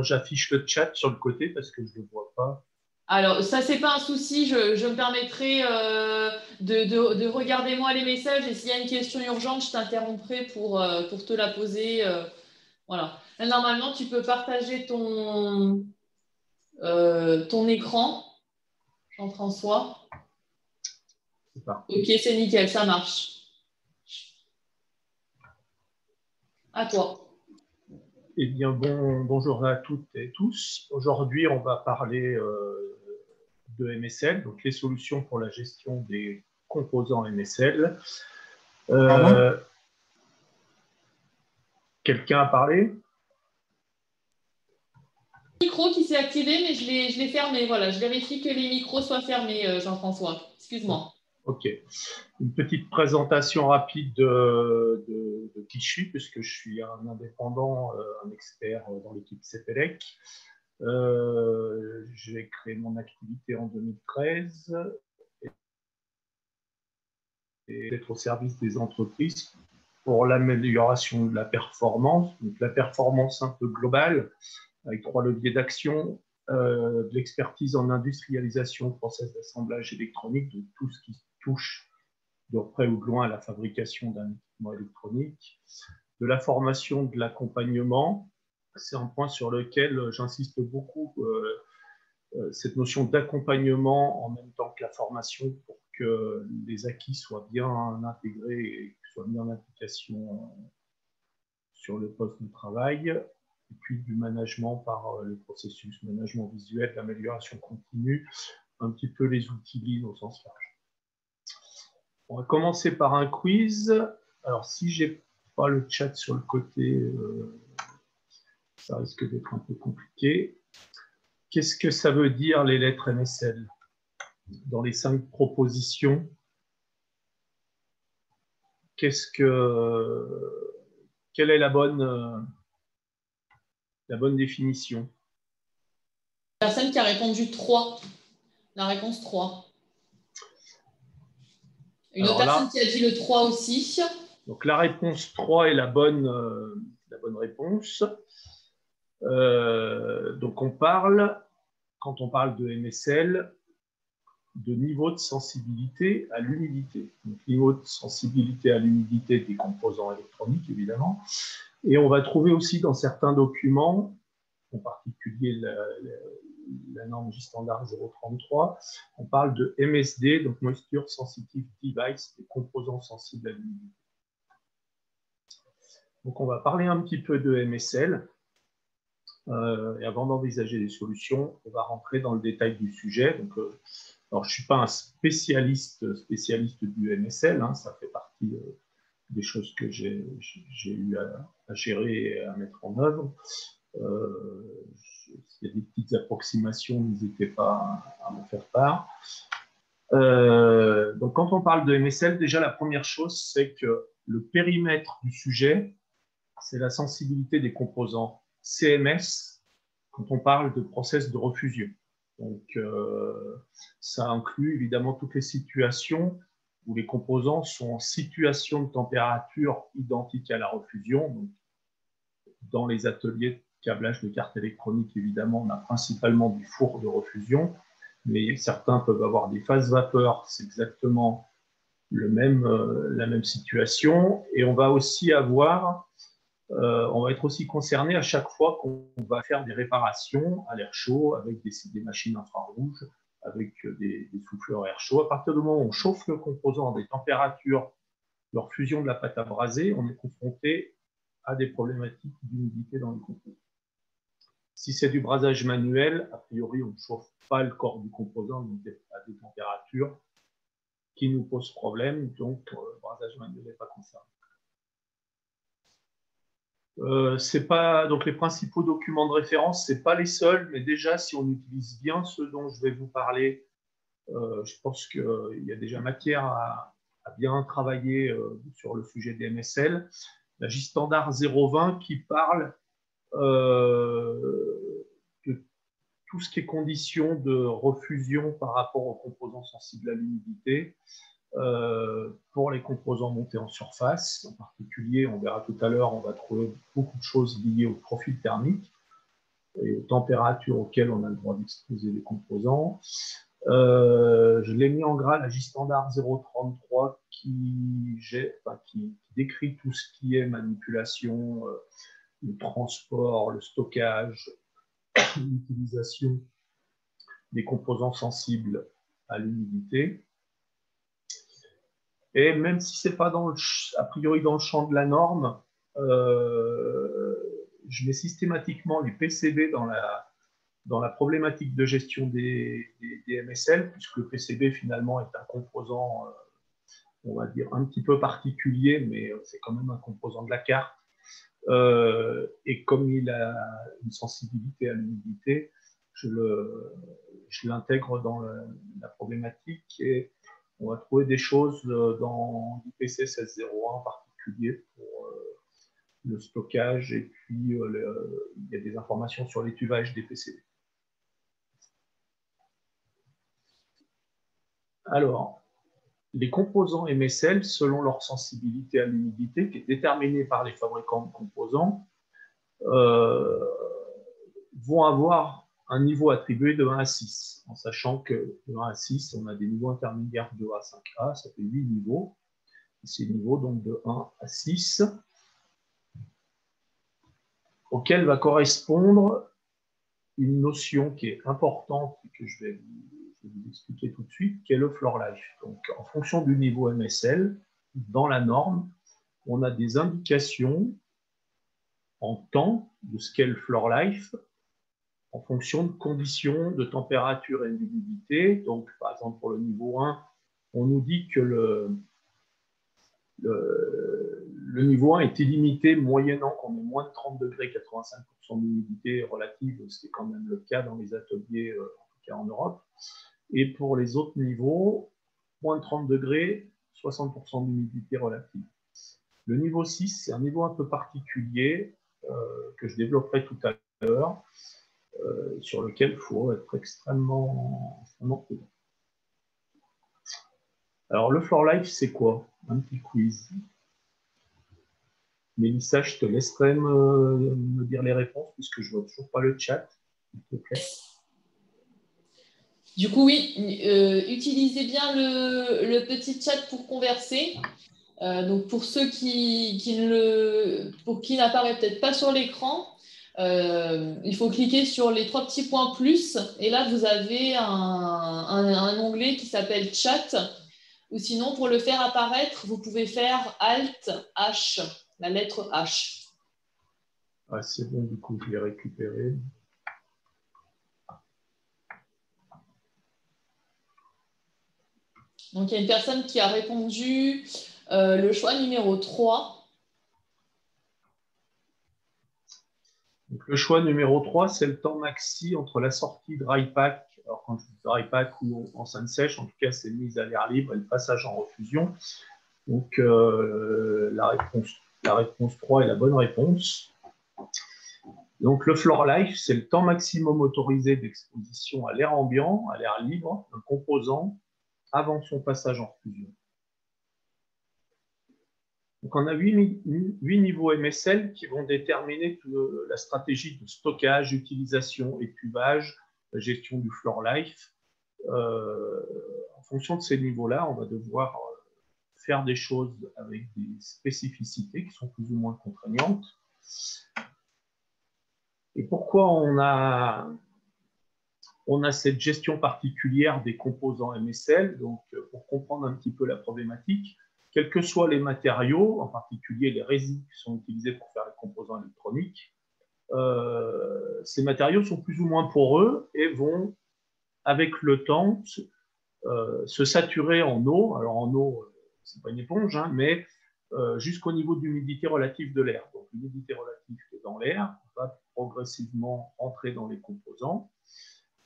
j'affiche le chat sur le côté parce que je ne le vois pas. Alors, ça, c'est pas un souci. Je me permettrai de regarder moi les messages et s'il y a une question urgente, je t'interromprai pour te la poser. Voilà. Là, normalement, tu peux partager ton écran, Jean-François. C'est parti. Ok, c'est nickel, ça marche. À toi. Eh bien, bonjour à toutes et tous. Aujourd'hui, on va parler de MSL, donc les solutions pour la gestion des composants MSL. Quelqu'un a parlé? Micro qui s'est activé, mais je l'ai fermé. Voilà, je vérifie que les micros soient fermés, Jean-François. Excuse-moi. Ok. Une petite présentation rapide de qui je suis, puisque je suis un indépendant, un expert dans l'équipe CPELEC. J'ai créé mon activité en 2013 et d'être au service des entreprises pour l'amélioration de la performance, donc la performance un peu globale, avec 3 leviers d'action, de l'expertise en industrialisation, process d'assemblage électronique, donc tout ce qui touche de près ou de loin à la fabrication d'un équipement électronique, de la formation, de l'accompagnement. C'est un point sur lequel j'insiste beaucoup, cette notion d'accompagnement en même temps que la formation pour que les acquis soient bien intégrés et soient mis en application sur le poste de travail, et puis du management par le processus, management visuel, l'amélioration continue, un petit peu les outils Lean au sens large. On va commencer par un quiz. Alors, si je n'ai pas le chat sur le côté, ça risque d'être un peu compliqué. Qu'est-ce que ça veut dire les lettres MSL? Dans les 5 propositions, quelle est la bonne définition? Personne qui a répondu 3. La réponse 3. Une autre personne qui a dit le 3 aussi. Donc la réponse 3 est la bonne réponse. Donc quand on parle de MSL, de niveau de sensibilité à l'humidité. Donc niveau de sensibilité à l'humidité des composants électroniques, évidemment. Et on va trouver aussi dans certains documents, en particulier la norme J-Standard 033, on parle de MSD, donc Moisture Sensitive Device, des composants sensibles à l'humidité. Donc on va parler un petit peu de MSL. Et avant d'envisager des solutions, on va rentrer dans le détail du sujet. Donc, alors, je ne suis pas un spécialiste du MSL, hein, ça fait partie des choses que j'ai eu à gérer et à mettre en œuvre. S'il y a des petites approximations, n'hésitez pas à m'en faire part. Donc, quand on parle de MSL, déjà la première chose, c'est que le périmètre du sujet, c'est la sensibilité des composants CMS quand on parle de process de refusion. Donc, ça inclut évidemment toutes les situations où les composants sont en situation de température identique à la refusion. Donc, dans les ateliers de câblage de cartes électroniques, évidemment, on a principalement du four de refusion, mais certains peuvent avoir des phases vapeur, c'est exactement la même situation. Et on va aussi avoir on va être aussi concerné à chaque fois qu'on va faire des réparations à l'air chaud avec des machines infrarouges, avec des souffleurs à air chaud. À partir du moment où on chauffe le composant à des températures de fusion de la pâte à braser, on est confronté à des problématiques d'humidité dans le composant. Si c'est du brasage manuel, a priori, on ne chauffe pas le corps du composant à des températures qui nous posent problème, donc le brasage manuel n'est pas concerné. C'est pas donc les principaux documents de référence, c'est pas les seuls, mais déjà si on utilise bien ceux dont je vais vous parler, je pense qu'il y a déjà matière à bien travailler sur le sujet des MSL. La J-Standard 020 qui parle de tout ce qui est conditions de refusion par rapport aux composants sensibles à l'humidité. Pour les composants montés en surface, en particulier, on verra tout à l'heure, on va trouver beaucoup de choses liées au profil thermique. et aux températures auxquelles on a le droit d'exposer les composants. Je l'ai mis en gras, la J-standard 033 qui décrit tout ce qui est manipulation, le transport, le stockage, l'utilisation des composants sensibles à l'humidité. Et même si ce n'est pas a priori dans le champ de la norme, je mets systématiquement les PCB dans la problématique de gestion des MSL, puisque le PCB finalement est un composant, on va dire, un petit peu particulier, mais c'est quand même un composant de la carte. Et comme il a une sensibilité à l'humidité, je l'intègre dans la problématique et on va trouver des choses dans l'IPC 1601 en particulier pour le stockage et puis il y a des informations sur l'étuvage des PCB. Alors, les composants MSL, selon leur sensibilité à l'humidité, qui est déterminée par les fabricants de composants, vont avoir un niveau attribué de 1 à 6, en sachant que de 1 à 6, on a des niveaux intermédiaires de 2 à 5A, ça fait 8 niveaux. Ces niveaux, donc de 1 à 6, auxquels va correspondre une notion qui est importante et que je vais vous expliquer tout de suite, qui est le floor life. Donc, en fonction du niveau MSL, dans la norme, on a des indications en temps de ce qu'est le floor life en fonction de conditions de température et d'humidité. Donc, par exemple, pour le niveau 1, on nous dit que le niveau 1 est illimité moyennant qu'on ait moins de 30 degrés, 85% d'humidité relative, ce qui est quand même le cas dans les ateliers, en tout cas en Europe. Et pour les autres niveaux, moins de 30 degrés, 60% d'humidité relative. Le niveau 6, c'est un niveau un peu particulier que je développerai tout à l'heure, sur lequel il faut être extrêmement prudent. Alors, le floor life, c'est quoi? Un petit quiz. Mélissa, je te laisserai me dire les réponses, puisque je ne vois toujours pas le chat, s'il te plaît. Du coup, oui, utilisez bien le petit chat pour converser. Donc, pour ceux pour qui n'apparaît peut-être pas sur l'écran, il faut cliquer sur les 3 petits points plus. Et là, vous avez un onglet qui s'appelle chat. Ou sinon, pour le faire apparaître, vous pouvez faire Alt H, la lettre H. Ah, c'est bon, du coup, je l'ai récupéré. Donc, il y a une personne qui a répondu le choix numéro 3. Donc, le choix numéro 3, c'est le temps maxi entre la sortie dry pack, alors quand je dis dry pack ou en scène sèche, en tout cas, c'est mise à l'air libre et le passage en refusion. Donc, la réponse 3 est la bonne réponse. Donc, le floor life, c'est le temps maximum autorisé d'exposition à l'air ambiant, à l'air libre, d'un composant avant son passage en fusion. Donc, on a 8 niveaux MSL qui vont déterminer la stratégie de stockage, utilisation, étuvage, gestion du floor life. En fonction de ces niveaux-là, on va devoir faire des choses avec des spécificités qui sont plus ou moins contraignantes. Et pourquoi on a cette gestion particulière des composants MSL? Donc, pour comprendre un petit peu la problématique, quels que soient les matériaux, en particulier les résines qui sont utilisés pour faire les composants électroniques, ces matériaux sont plus ou moins poreux et vont, avec le temps, se saturer en eau. Alors, en eau, ce n'est pas une éponge, hein, mais jusqu'au niveau d'humidité relative de l'air. Donc, l'humidité relative qui est dans l'air va progressivement entrer dans les composants.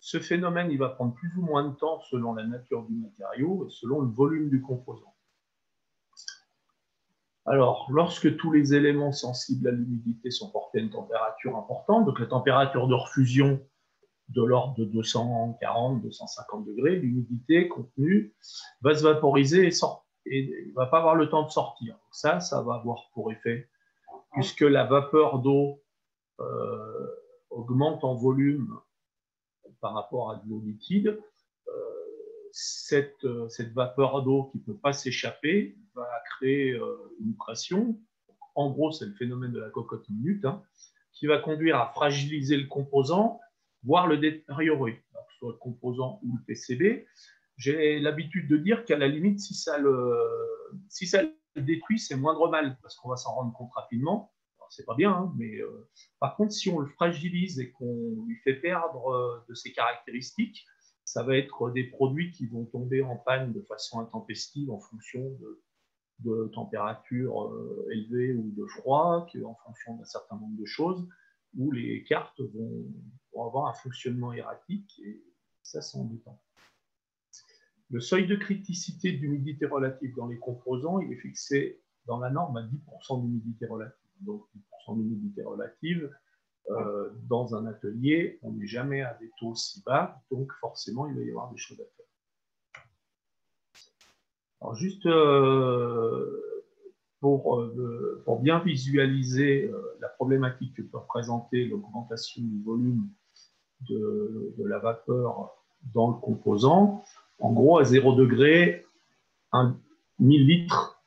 Ce phénomène, il va prendre plus ou moins de temps selon la nature du matériau et selon le volume du composant. Alors, lorsque tous les éléments sensibles à l'humidité sont portés à une température importante, donc la température de refusion de l'ordre de 240, 250 degrés, l'humidité contenue va se vaporiser et ne va pas avoir le temps de sortir. Donc ça va avoir pour effet, puisque la vapeur d'eau augmente en volume par rapport à de l'eau liquide, cette vapeur d'eau qui ne peut pas s'échapper va créer une pression. En gros, c'est le phénomène de la cocotte minute, hein, qui va conduire à fragiliser le composant, voire le détériorer, que ce soit le composant ou le PCB. J'ai l'habitude de dire qu'à la limite, si ça le détruit, c'est moindre mal, parce qu'on va s'en rendre compte rapidement. C'est pas bien, hein, mais par contre, si on le fragilise et qu'on lui fait perdre de ses caractéristiques, ça va être des produits qui vont tomber en panne de façon intempestive en fonction de température élevée ou de froid, en fonction d'un certain nombre de choses, où les cartes vont avoir un fonctionnement erratique, et ça, c'est embêtant. Le seuil de criticité d'humidité relative dans les composants, il est fixé dans la norme à 10% d'humidité relative. Donc 10% d'humidité relative, dans un atelier, on n'est jamais à des taux si bas, donc forcément, il va y avoir des choses à faire. Alors juste pour bien visualiser la problématique que peut représenter l'augmentation du volume de la vapeur dans le composant, en gros, à 0 degré, 1000 litres,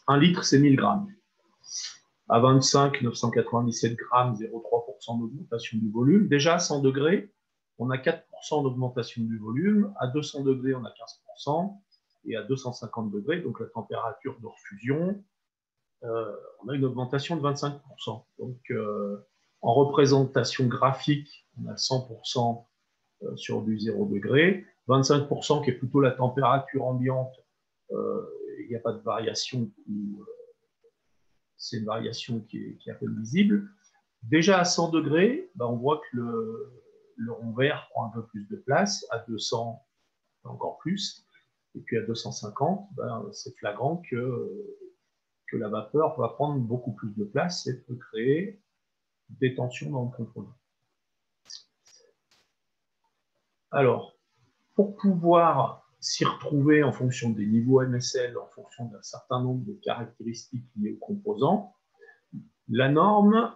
1 litre, c'est 1000 grammes. À 25, 997 grammes, 0,3% d'augmentation du volume. Déjà, à 100 degrés, on a 4% d'augmentation du volume. À 200 degrés, on a 15%. Et à 250 degrés, donc la température de refusion, on a une augmentation de 25%. Donc, en représentation graphique, on a 100% sur du 0 degré. 25% qui est plutôt la température ambiante, il n'y a pas de variation, c'est une variation qui est un peu visible. Déjà à 100 degrés, on voit que le rond vert prend un peu plus de place, à 200 encore plus, et puis à 250, c'est flagrant que la vapeur va prendre beaucoup plus de place et peut créer des tensions dans le composant. Alors, pour pouvoir s'y retrouver en fonction des niveaux MSL, en fonction d'un certain nombre de caractéristiques liées aux composants, la norme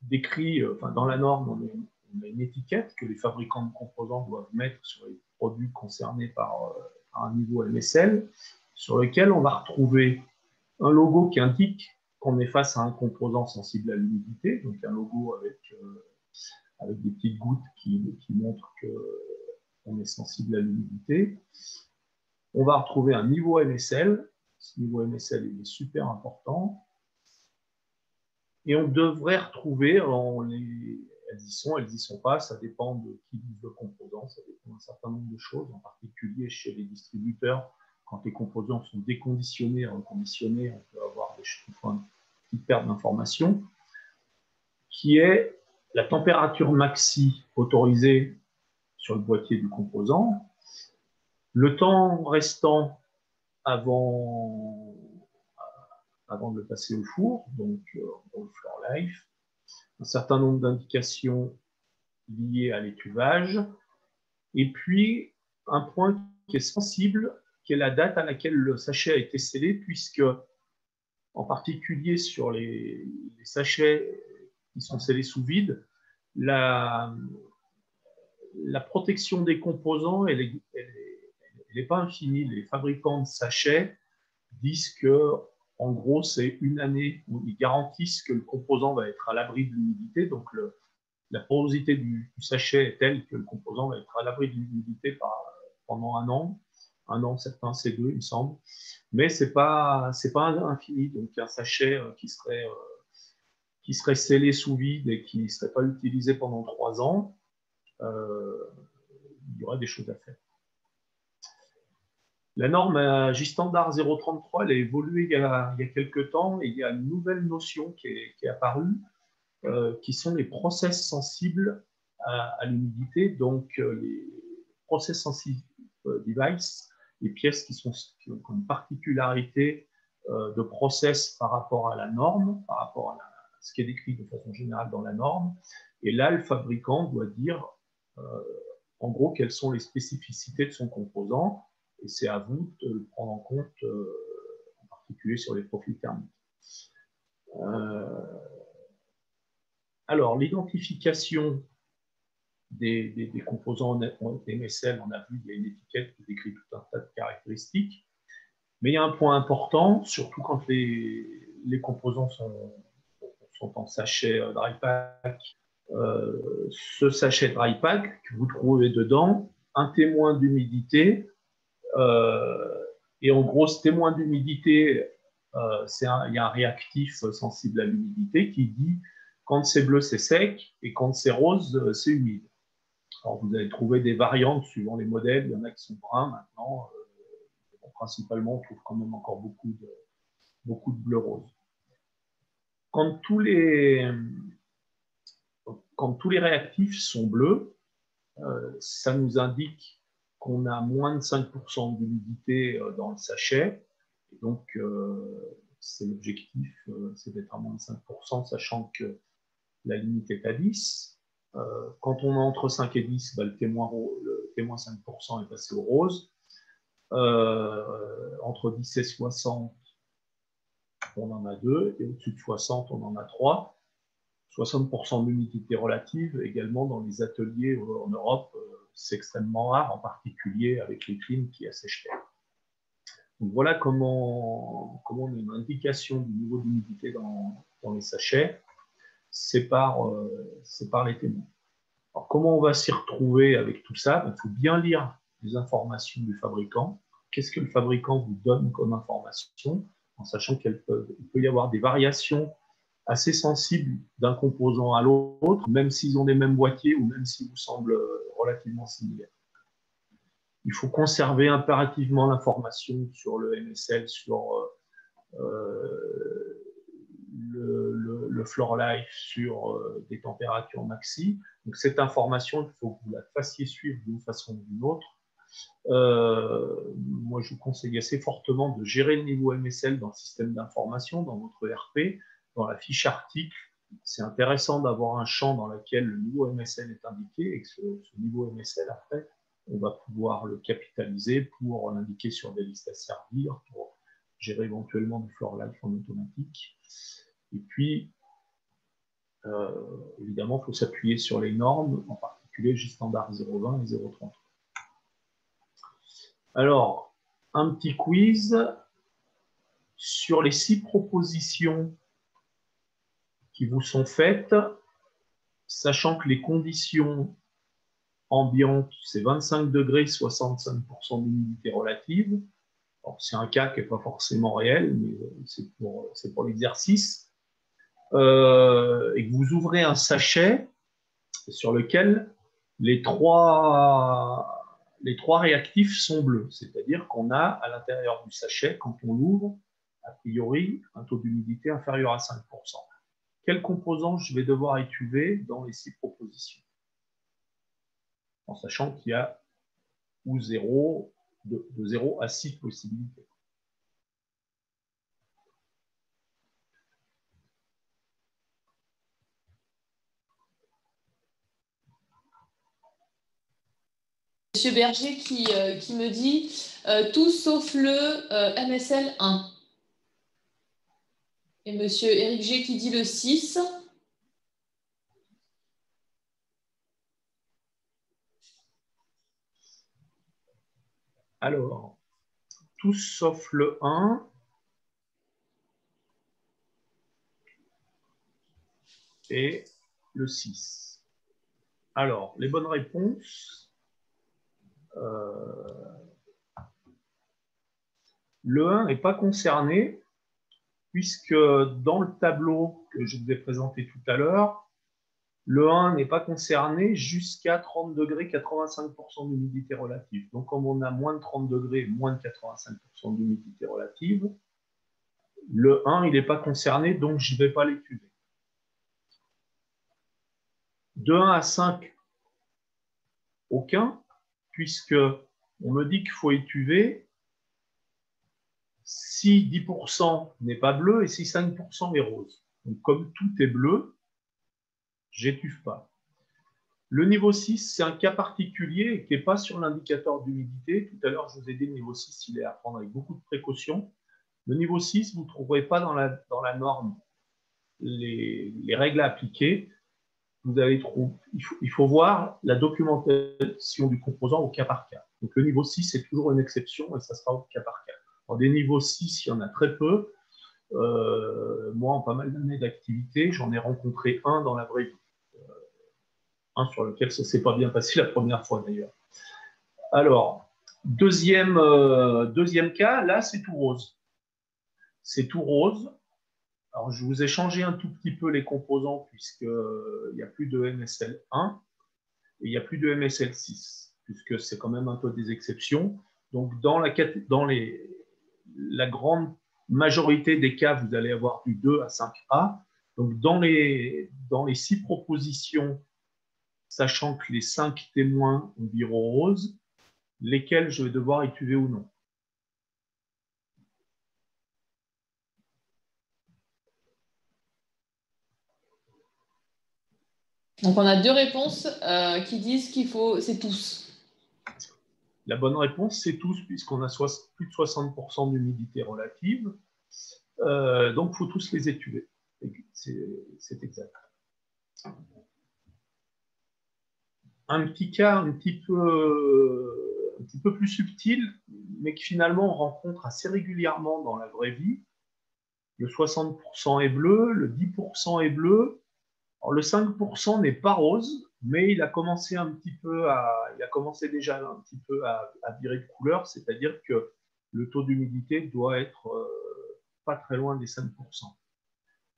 décrit, dans la norme, on a une étiquette que les fabricants de composants doivent mettre sur les produits concernés par un niveau MSL, sur lequel on va retrouver un logo qui indique qu'on est face à un composant sensible à l'humidité, donc un logo avec des petites gouttes qui montrent qu'on est sensible à l'humidité. On va retrouver un niveau MSL. Ce niveau MSL il est super important. Et on devrait retrouver, elles y sont pas, ça dépend de qui dit le composant, ça dépend d'un certain nombre de choses, en particulier chez les distributeurs, quand les composants sont déconditionnés, reconditionnés, on peut avoir une petite perte d'information, qui est la température maxi autorisée sur le boîtier du composant, le temps restant avant de le passer au four, donc au floor life, un certain nombre d'indications liées à l'étuvage, et puis un point qui est sensible, qui est la date à laquelle le sachet a été scellé, puisque, en particulier sur les sachets qui sont scellés sous vide, la protection des composants, elle n'est pas infinie. Les fabricants de sachets disent que, en gros, c'est une année où ils garantissent que le composant va être à l'abri de l'humidité. Donc, la porosité du sachet est telle que le composant va être à l'abri de l'humidité pendant un an. Un an, certains, c'est 2, il me semble. Mais ce n'est pas infini. Donc, un sachet qui serait scellé sous vide et qui ne serait pas utilisé pendant 3 ans, il y aurait des choses à faire. La norme J-Standard 033, elle a évolué il y a quelques temps, et il y a une nouvelle notion qui est apparue, qui sont les process sensibles à l'humidité, donc les process sensitive devices, les pièces qui ont une particularité de process par rapport à la norme, par rapport à ce qui est décrit de façon générale dans la norme. Et là, le fabricant doit dire en gros quelles sont les spécificités de son composant, et c'est à vous de le prendre en compte, en particulier sur les profils thermiques. Alors, l'identification des composants en MSL, on a vu, il y a une étiquette qui décrit tout un tas de caractéristiques. Mais il y a un point important, surtout quand les composants sont en sachet dry pack. Ce sachet dry pack que vous trouvez dedans, un témoin d'humidité. Et en gros, ce témoin d'humidité, il y a un réactif sensible à l'humidité qui dit quand c'est bleu, c'est sec, et quand c'est rose, c'est humide. Alors, vous allez trouver des variantes suivant les modèles. Il y en a qui sont bruns maintenant. Principalement, on trouve quand même encore beaucoup de bleu-rose. Quand tous les réactifs sont bleus, ça nous indique qu'on a moins de 5% d'humidité dans le sachet. Et donc, c'est l'objectif, c'est d'être à moins de 5%, sachant que la limite est à 10. Quand on est entre 5 et 10, bah, le témoin 5% est passé au rose. Entre 10 et 60, on en a 2, et au-dessus de 60, on en a 3. 60% d'humidité relative, également dans les ateliers en Europe, c'est extrêmement rare, en particulier avec les clims qui assèchent l'air. Donc voilà comment on a une indication du niveau d'humidité dans les sachets, c'est par les témoins. Alors comment on va s'y retrouver avec tout ça? Il faut bien lire les informations du fabricant. Qu'est-ce que le fabricant vous donne comme information, en sachant qu'il peut y avoir des variations assez sensibles d'un composant à l'autre, même s'ils ont les mêmes boîtiers ou même s'ils vous semblent relativement similaires. Il faut conserver impérativement l'information sur le MSL, sur le floor life, sur des températures maxi. Donc cette information, il faut que vous la fassiez suivre d'une façon ou d'une autre. Moi, je vous conseille assez fortement de gérer le niveau MSL dans le système d'information, dans votre ERP, dans la fiche article. C'est intéressant d'avoir un champ dans lequel le niveau MSL est indiqué et que ce niveau MSL, après, on va pouvoir le capitaliser pour l'indiquer sur des listes à servir, pour gérer éventuellement du floor life en automatique. Et puis, évidemment, il faut s'appuyer sur les normes, en particulier J-Standard 020 et 030. Alors, un petit quiz sur les 6 propositions qui vous sont faites, sachant que les conditions ambiantes, c'est 25 degrés, 65% d'humidité relative. C'est un cas qui n'est pas forcément réel, mais c'est pour l'exercice. Et que vous ouvrez un sachet sur lequel les trois réactifs sont bleus. C'est-à-dire qu'on a à l'intérieur du sachet, quand on l'ouvre, a priori, un taux d'humidité inférieur à 5%. Quels composants je vais devoir étuver dans les 6 propositions? En sachant qu'il y a de 0 à 6 possibilités. Monsieur Berger qui me dit tout sauf le MSL 1. Et monsieur Éric G qui dit le 6. Alors, tout sauf le 1. Et le 6. Alors, les bonnes réponses. Le 1 n'est pas concerné, puisque dans le tableau que je vous ai présenté tout à l'heure, le 1 n'est pas concerné jusqu'à 30 degrés, 85% d'humidité relative. Donc, comme on a moins de 30 degrés, moins de 85% d'humidité relative, le 1, il n'est pas concerné, donc je ne vais pas l'étudier. De 1 à 5, aucun, puisque on me dit qu'il faut étuver si 10% n'est pas bleu et si 5% est rose. Donc, comme tout est bleu, j'étuve pas. Le niveau 6, c'est un cas particulier qui n'est pas sur l'indicateur d'humidité. Tout à l'heure, je vous ai dit le niveau 6, il est à prendre avec beaucoup de précautions. Le niveau 6, vous ne trouverez pas dans la norme les règles à appliquer. vous allez trouver, il faut voir la documentation du composant au cas par cas. Donc le niveau 6 c'est toujours une exception et ça sera au cas par cas. Alors, des niveaux 6, il y en a très peu. Moi, en pas mal d'années d'activité, j'en ai rencontré un dans la vraie vie. Un sur lequel ça ne s'est pas bien passé la première fois d'ailleurs. Alors, deuxième cas, là, c'est tout rose. C'est tout rose. Alors, je vous ai changé un tout petit peu les composants puisqu'il n'y a plus de MSL1 et il n'y a plus de MSL6, puisque c'est quand même un peu des exceptions. Donc, dans la grande majorité des cas, vous allez avoir du 2 à 5A. Donc, dans les 6 propositions, sachant que les 5 témoins ont viro rose, lesquels je vais devoir étuver ou non. Donc, on a deux réponses qui disent qu'il faut, c'est tous. La bonne réponse, c'est tous, puisqu'on a plus de 60% d'humidité relative. Donc, il faut tous les étuver. C'est exact. Un petit cas un petit peu plus subtil, mais que finalement on rencontre assez régulièrement dans la vraie vie. Le 60% est bleu, le 10% est bleu. Alors, le 5% n'est pas rose, mais il a commencé déjà un petit peu à virer de couleur, c'est-à-dire que le taux d'humidité doit être pas très loin des 5%,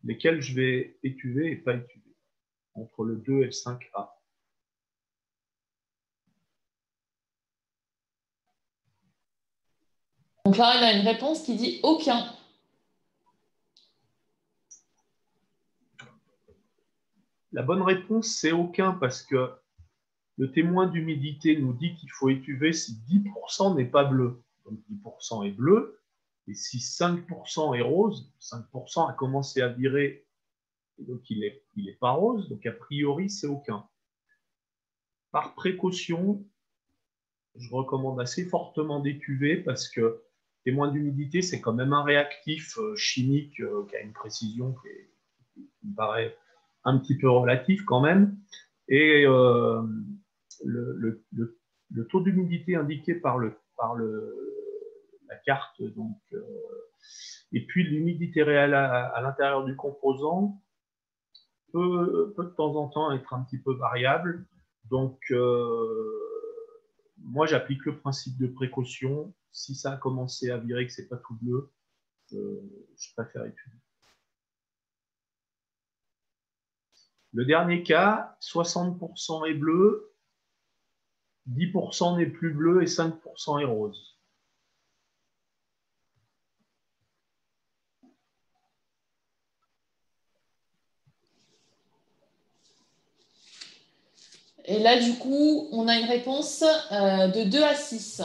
lesquels je vais étuver et pas étuver, entre le 2 et le 5A. Donc là, il a une réponse qui dit aucun. La bonne réponse, c'est aucun, parce que le témoin d'humidité nous dit qu'il faut étuver si 10% n'est pas bleu. Donc 10% est bleu, et si 5% est rose, 5% a commencé à virer, et donc il est pas rose, donc a priori, c'est aucun. Par précaution, je recommande assez fortement d'étuver parce que témoin d'humidité, c'est quand même un réactif chimique qui a une précision qui me paraît un petit peu relative quand même. Et le taux d'humidité indiqué par la carte, donc, et puis l'humidité réelle à l'intérieur du composant peut de temps en temps être un petit peu variable. Donc, moi, j'applique le principe de précaution. Si ça a commencé à virer, que c'est pas tout bleu, je préfère étudier. Le dernier cas, 60% est bleu, 10% n'est plus bleu et 5% est rose. Et là, du coup, on a une réponse de 2 à 6.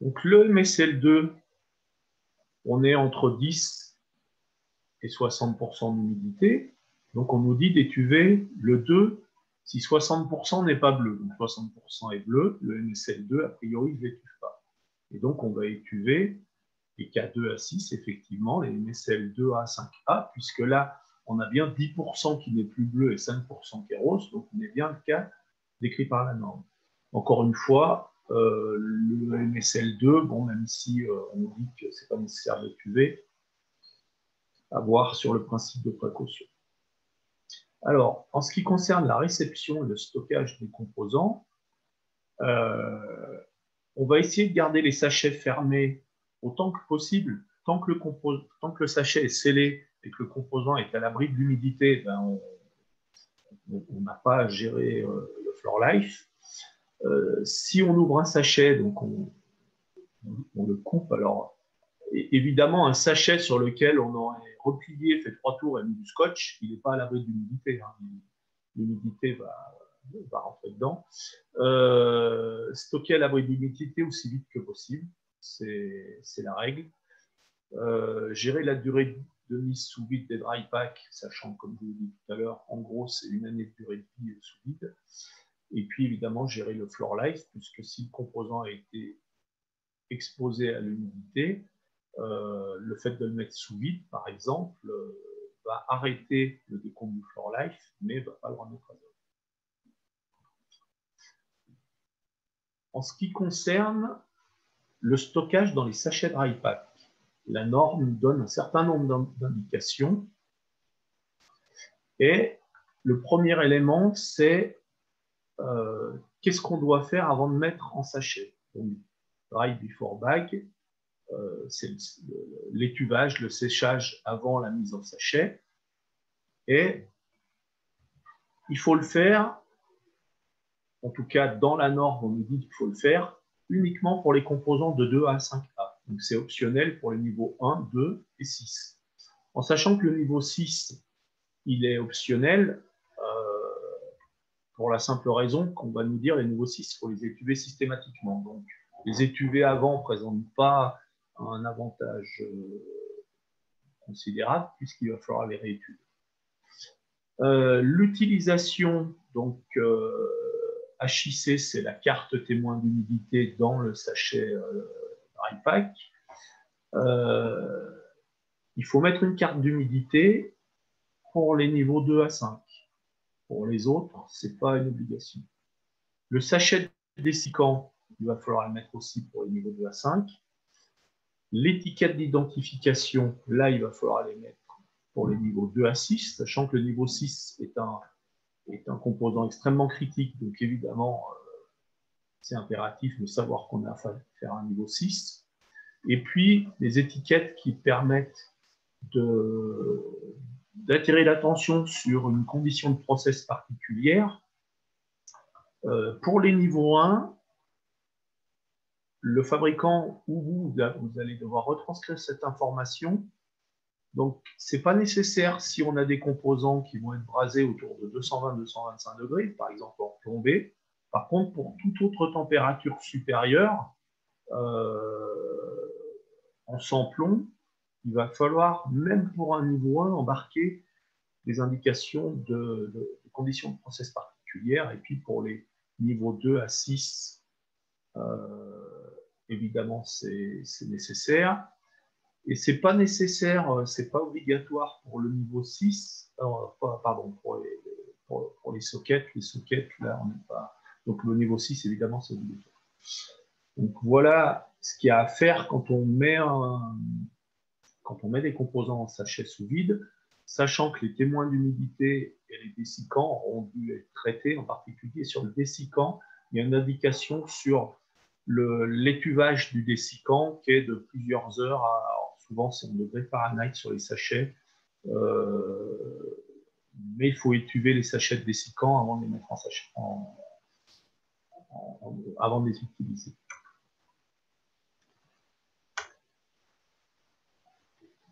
Donc le MSL2, on est entre 10 et 60% d'humidité. Donc on nous dit d'étuver le 2 si 60% n'est pas bleu. Donc 60% est bleu, le MSL2, a priori, je ne l'étuve pas. Et donc on va étuver les cas 2 à 6, effectivement, les MSL 2A, 5A, puisque là, on a bien 10% qui n'est plus bleu et 5% qui est rose, donc on est bien le cas décrit par la norme. Encore une fois, le MSL2, bon, même si on dit que ce n'est pas nécessaire d'étuver, à voir sur le principe de précaution. Alors, en ce qui concerne la réception et le stockage des composants, on va essayer de garder les sachets fermés autant que possible. Tant que le sachet est scellé et que le composant est à l'abri de l'humidité, ben on n'a pas à gérer le floor life. Si on ouvre un sachet, donc on le coupe. Alors, évidemment, un sachet sur lequel on aurait replié, fait 3 tours et mis du scotch, il n'est pas à l'abri de l'humidité. Hein. L'humidité va rentrer dedans. Stocker à l'abri de l'humidité aussi vite que possible, c'est la règle. Gérer la durée de mise sous vide des dry packs, sachant, comme je vous l'ai dit tout à l'heure, en gros, c'est une année de durée de vie sous vide. Et puis, évidemment, gérer le floor life, puisque si le composant a été exposé à l'humidité, le fait de le mettre sous vide, par exemple, va arrêter le décompte du floor life, mais ne va pas le remettre à zéro. En ce qui concerne le stockage dans les sachets dry pack, la norme nous donne un certain nombre d'indications. Et le premier élément, c'est qu'est-ce qu'on doit faire avant de mettre en sachet. Donc, dry before bag, c'est l'étuvage, le séchage avant la mise en sachet. Et il faut le faire, en tout cas dans la norme, on nous dit qu'il faut le faire uniquement pour les composants de 2 à 5A. Donc c'est optionnel pour les niveaux 1, 2 et 6. En sachant que le niveau 6, il est optionnel pour la simple raison qu'on va nous dire les niveaux 6, il faut les étuver systématiquement. Donc les étuvés avant ne présentent pas un avantage considérable puisqu'il va falloir les réétuver. L'utilisation, donc HIC, c'est la carte témoin d'humidité dans le sachet dry pack. Il faut mettre une carte d'humidité pour les niveaux 2 à 5. Pour les autres, ce n'est pas une obligation. Le sachet de dessicant, il va falloir le mettre aussi pour les niveaux 2 à 5. L'étiquette d'identification, là, il va falloir les mettre pour les niveaux 2 à 6, sachant que le niveau 6 est un composant extrêmement critique. Donc, évidemment, c'est impératif de savoir qu'on a à faire un niveau 6. Et puis, les étiquettes qui permettent d'attirer l'attention sur une condition de process particulière. Pour les niveaux 1, le fabricant ou vous allez devoir retranscrire cette information. Donc, ce n'est pas nécessaire si on a des composants qui vont être brasés autour de 220-225 degrés, par exemple en plombé. Par contre, pour toute autre température supérieure, en sans plomb, il va falloir, même pour un niveau 1, embarquer des indications de conditions de process particulières. Et puis pour les niveaux 2 à 6, évidemment, c'est nécessaire. Et ce n'est pas nécessaire, ce n'est pas obligatoire pour le niveau 6, pardon, pour les sockets. Les sockets, là, on n'est pas. Donc le niveau 6, évidemment, c'est obligatoire. Donc voilà ce qu'il y a à faire quand on met des composants en sachet sous vide, sachant que les témoins d'humidité et les dessicants auront dû être traités, en particulier sur le dessicant. Il y a une indication sur l'étuvage du dessicant qui est de plusieurs heures, souvent c'est en degrés Fahrenheit sur les sachets, mais il faut étuver les sachets de dessicant avant de les mettre en sachet, avant de les utiliser.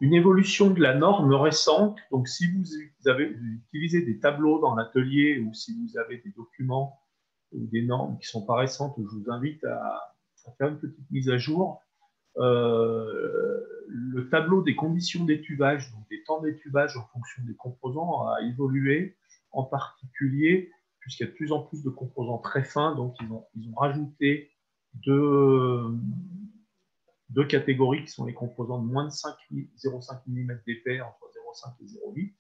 Une évolution de la norme récente, donc si vous utilisez des tableaux dans l'atelier ou si vous avez des documents ou des normes qui ne sont pas récentes, je vous invite à faire une petite mise à jour. Le tableau des conditions d'étuvage, donc des temps d'étuvage en fonction des composants, a évolué, en particulier puisqu'il y a de plus en plus de composants très fins, donc ils ont rajouté deux catégories qui sont les composants de moins de 0,5 mm d'épais, entre 0,5 et 0,8.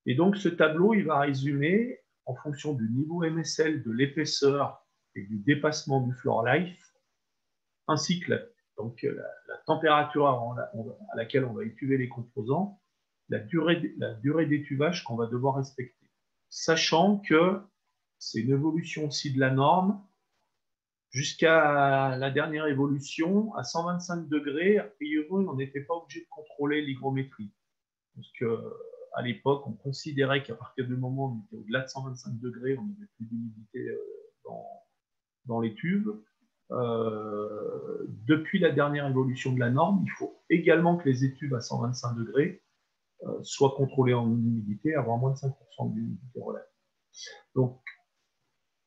Et donc ce tableau, il va résumer en fonction du niveau MSL, de l'épaisseur et du dépassement du floor life, ainsi que la température à laquelle on va étuver les composants, la durée d'étuvage qu'on va devoir respecter. Sachant que c'est une évolution aussi de la norme. Jusqu'à la dernière évolution, à 125 degrés, a priori, on n'était pas obligé de contrôler l'hygrométrie. Parce qu'à l'époque, on considérait qu'à partir du moment où on était au-delà de 125 degrés, on n'avait plus d'humidité dans les tubes. Depuis la dernière évolution de la norme, il faut également que les étuves à 125 degrés soient contrôlées en humidité, avoir moins de 5% d'humidité relative. Donc,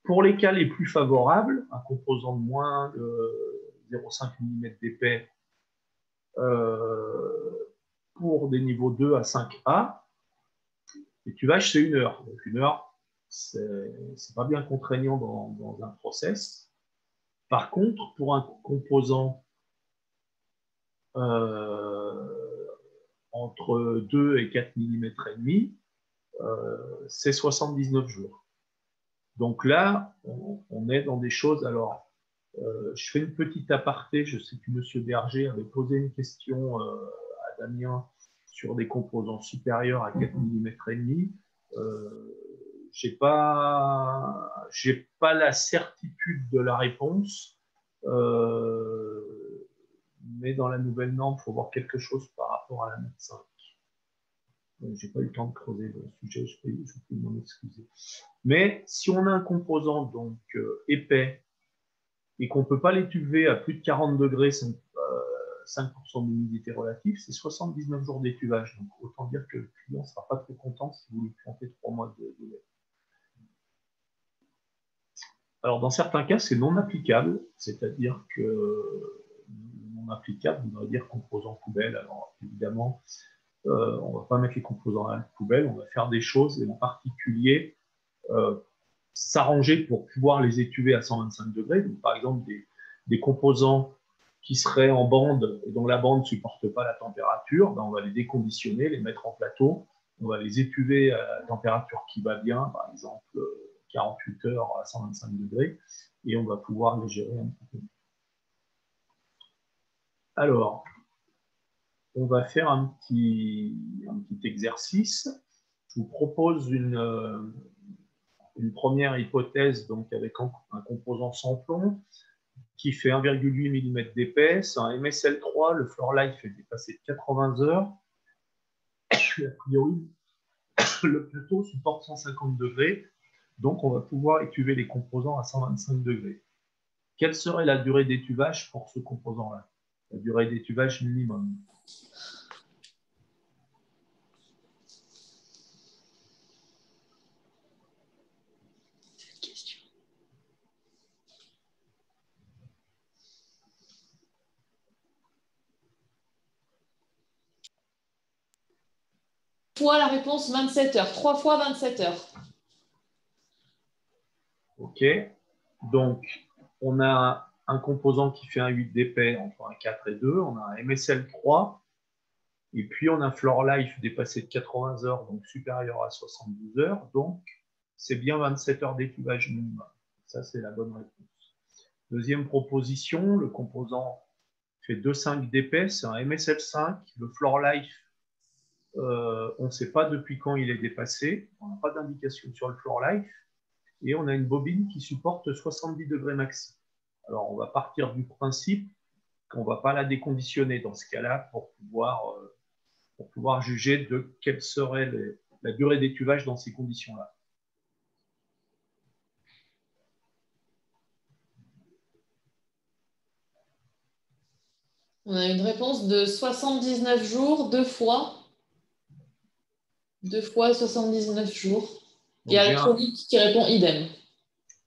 pour les cas les plus favorables, un composant de moins de 0,5 mm d'épais pour des niveaux 2 à 5A, l'étuvage, c'est 1 heure. Donc 1 heure, c'est pas bien contraignant dans un process. Par contre, pour un composant entre 2 et 4 mm et demi, c'est 79 jours. Donc là, on est dans des choses. Alors, je fais une petite aparté. Je sais que M. Berger avait posé une question à Damien sur des composants supérieurs à 4 mm et demi. J'ai pas la certitude de la réponse, mais dans la nouvelle norme, il faut voir quelque chose par rapport à la note 5. J'ai pas eu le temps de creuser le sujet, je peux m'en excuser. Mais si on a un composant donc épais et qu'on ne peut pas l'étuver à plus de 40 degrés, 5% d'humidité relative, c'est 79 jours d'étuvage. Donc autant dire que le client ne sera pas très content si vous lui plantez 3 mois de délai. Alors dans certains cas, c'est non applicable, c'est-à-dire que non applicable voudrait dire composant poubelle. Alors évidemment, on ne va pas mettre les composants à la poubelle, on va faire des choses, et en particulier s'arranger pour pouvoir les étuver à 125 degrés. Donc, par exemple, des composants qui seraient en bande et dont la bande ne supporte pas la température, ben on va les déconditionner, les mettre en plateau, on va les étuver à la température qui va bien, par exemple 48 heures à 125 degrés, et on va pouvoir les gérer un petit peu. Alors, on va faire un petit exercice. Je vous propose une première hypothèse donc avec un composant sans plomb qui fait 1,8 mm d'épaisse, un MSL3, le floor life est dépassé de 80 heures. A priori, le plateau supporte 150 degrés, donc on va pouvoir étuver les composants à 125 degrés. Quelle serait la durée d'étuvage pour ce composant-là? La durée d'étuvage minimum. Fois la réponse 27 heures. 3 fois 27 heures. OK. Donc, on a un composant qui fait un 8 d'épais entre un 4 et 2. On a un MSL3. Et puis, on a un floor life dépassé de 80 heures, donc supérieur à 72 heures. Donc, c'est bien 27 heures d'étuvage minimum. Ça, c'est la bonne réponse. Deuxième proposition, le composant fait 2,5 d'épais, c'est un MSL5. Le floor life, on ne sait pas depuis quand il est dépassé. On n'a pas d'indication sur le floor life. Et on a une bobine qui supporte 70 degrés maxi. Alors, on va partir du principe qu'on ne va pas la déconditionner dans ce cas-là pour pouvoir juger de quelle serait la durée d'étuvage dans ces conditions-là. On a une réponse de 79 jours, 2 fois. 2 fois 79 jours. Donc, et Electronic qui répond idem.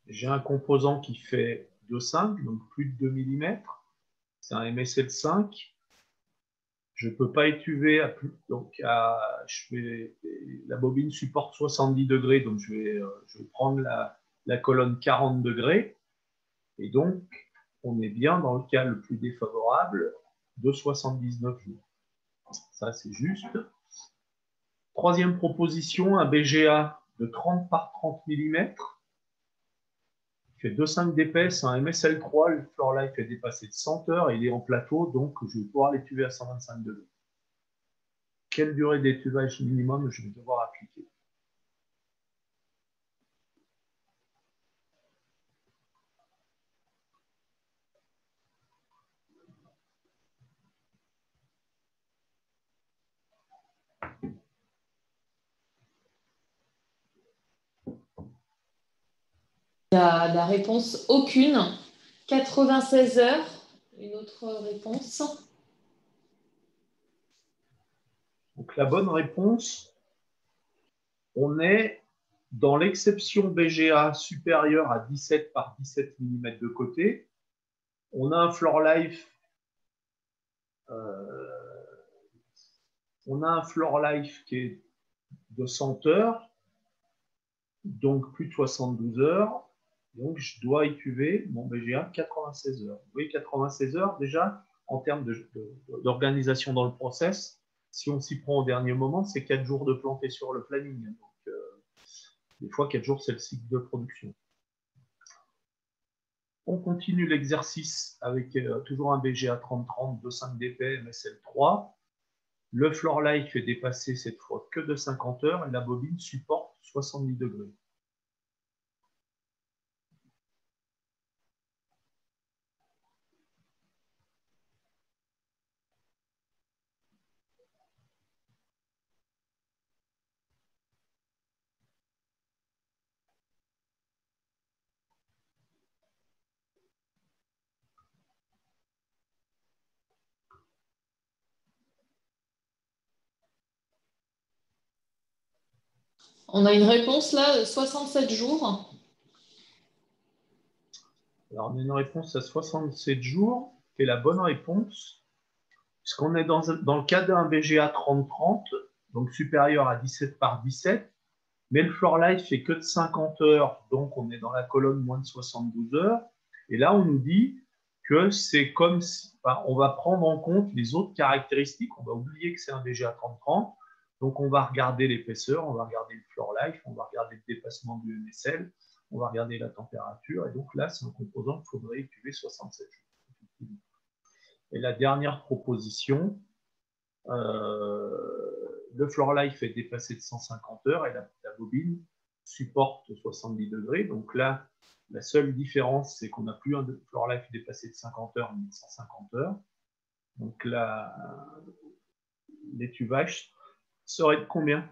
J'ai un composant qui fait 2,5, donc plus de 2 mm. C'est un MSL5. Je ne peux pas étuver à plus. Donc, la bobine supporte 70 degrés, donc je vais prendre la colonne 40 degrés. Et donc, on est bien dans le cas le plus défavorable de 79 jours. Ça, c'est juste. Troisième proposition, un BGA de 30 par 30 mm. Il fait 2,5 d'épaisse, un MSL3, le floor life est dépassé de 100 heures, et il est en plateau, donc je vais pouvoir l'étuver à 125 degrés. Quelle durée d'étuvage minimum je vais devoir appliquer? La réponse aucune. 96 heures. Une autre réponse. Donc la bonne réponse, on est dans l'exception BGA supérieure à 17 par 17 mm de côté. On a un floor life qui est de 100 heures, donc plus de 72 heures. Donc, je dois étuver mon BGA 96 heures. Vous voyez, 96 heures, déjà, en termes d'organisation dans le process, si on s'y prend au dernier moment, c'est 4 jours de planter sur le planning. Donc, des fois, 4 jours, c'est le cycle de production. On continue l'exercice avec toujours un BGA 3030, 2,5 dp, MSL3. Le floor life est dépassé cette fois que de 50 heures et la bobine supporte 70 degrés. On a une réponse là, 67 jours. Alors, on a une réponse à 67 jours, qui est la bonne réponse, puisqu'on est dans le cas d'un BGA 30-30, donc supérieur à 17 par 17, mais le floor life fait que de 50 heures, donc on est dans la colonne moins de 72 heures. Et là, on nous dit que c'est comme si, enfin, on va prendre en compte les autres caractéristiques, on va oublier que c'est un BGA 30-30, donc on va regarder l'épaisseur, on va regarder le floor life, on va regarder le dépassement du MSL, on va regarder la température, et donc là, c'est un composant qu'il faudrait étudier 67 jours. Et la dernière proposition, le floor life est dépassé de 150 heures et la bobine supporte 70 degrés. Donc là, la seule différence, c'est qu'on n'a plus un floor life dépassé de 50 heures, mais de 150 heures. Donc là, l'étuvage serait de combien?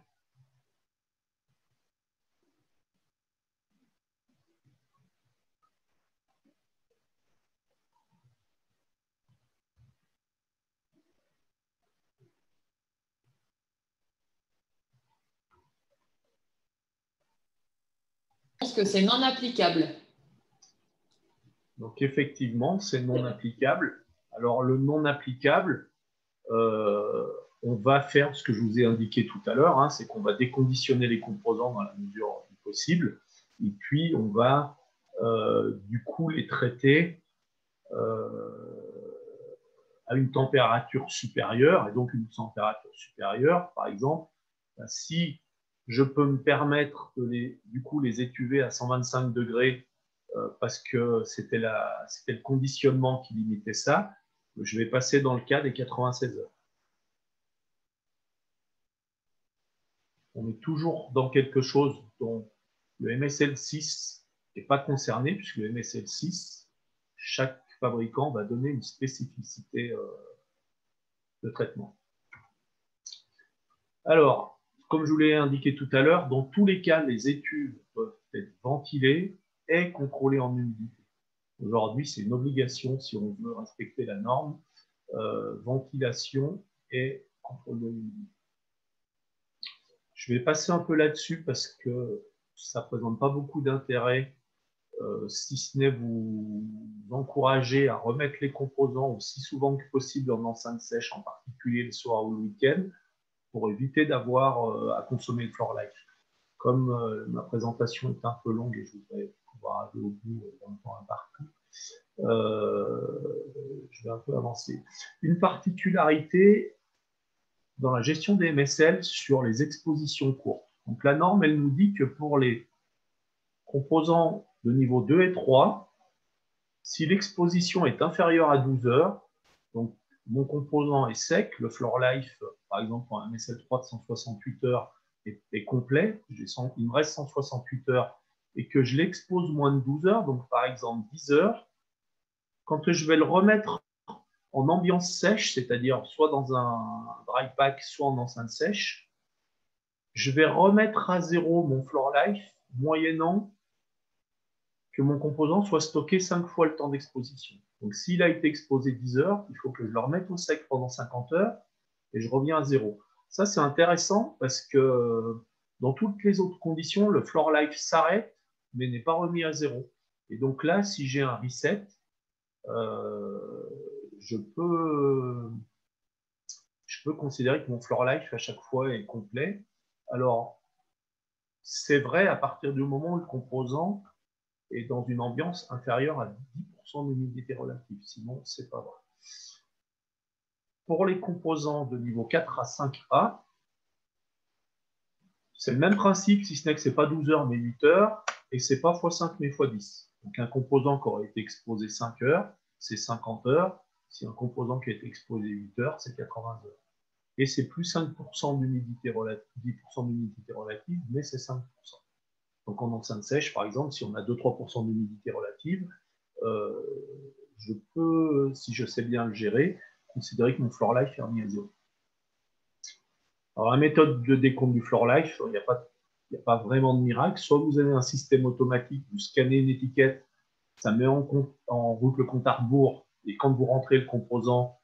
Je pense que c'est non applicable. Donc effectivement, c'est non applicable. Alors le non applicable, on va faire ce que je vous ai indiqué tout à l'heure, hein, c'est qu'on va déconditionner les composants dans la mesure du possible, et puis on va du coup les traiter à une température supérieure, et donc une température supérieure, par exemple, si je peux me permettre de du coup les étuver à 125 degrés parce que c'était le conditionnement qui limitait ça, je vais passer dans le cas des 96 heures. On est toujours dans quelque chose dont le MSL6 n'est pas concerné, puisque le MSL6, chaque fabricant va donner une spécificité de traitement. Alors, comme je vous l'ai indiqué tout à l'heure, dans tous les cas, les étuves peuvent être ventilées et contrôlées en humidité. Aujourd'hui, c'est une obligation si on veut respecter la norme, ventilation et contrôle de l'humidité. Je vais passer un peu là-dessus parce que ça ne présente pas beaucoup d'intérêt, si ce n'est vous encourager à remettre les composants aussi souvent que possible en enceinte sèche, en particulier le soir ou le week-end, pour éviter d'avoir à consommer le floor life. Comme ma présentation est un peu longue et je voudrais pouvoir aller au bout dans le temps imparti, je vais un peu avancer. Une particularité dans la gestion des MSL sur les expositions courtes. Donc la norme, elle nous dit que pour les composants de niveau 2 et 3, si l'exposition est inférieure à 12 heures, donc mon composant est sec, le floor life, par exemple pour un MSL3 de 168 heures est complet, il me reste 168 heures et que je l'expose moins de 12 heures, donc par exemple 10 heures, quand je vais le remettre en ambiance sèche, c'est-à-dire soit dans un dry pack, soit en enceinte sèche, je vais remettre à zéro mon floor life, moyennant que mon composant soit stocké 5 fois le temps d'exposition. Donc s'il a été exposé 10 heures, il faut que je le remette au sec pendant 50 heures et je reviens à zéro. Ça, c'est intéressant parce que dans toutes les autres conditions, le floor life s'arrête mais n'est pas remis à zéro. Et donc là, si j'ai un reset, je peux considérer que mon floor life à chaque fois est complet. Alors, c'est vrai à partir du moment où le composant est dans une ambiance inférieure à 10% d'humidité relative. Sinon, c'est pas vrai. pour les composants de niveau 4 à 5A, c'est le même principe, si ce n'est que ce n'est pas 12 heures, mais 8 heures, et ce n'est pas x5, mais x10. Donc, un composant qui aurait été exposé 5 heures, c'est 50 heures. Si un composant qui a été exposé 8 heures, c'est 80 heures. Et c'est plus 5% d'humidité relative, 10% d'humidité relative, mais c'est 5%. Donc, en enceinte sèche, par exemple, si on a 2-3% d'humidité relative, je peux, si je sais bien le gérer, considérer que mon floor life est remis à 0. Alors, la méthode de décompte du floor life, il n'y a pas vraiment de miracle. Soit vous avez un système automatique, vous scannez une étiquette, ça met en route le compte à rebours, et quand vous rentrez le composant,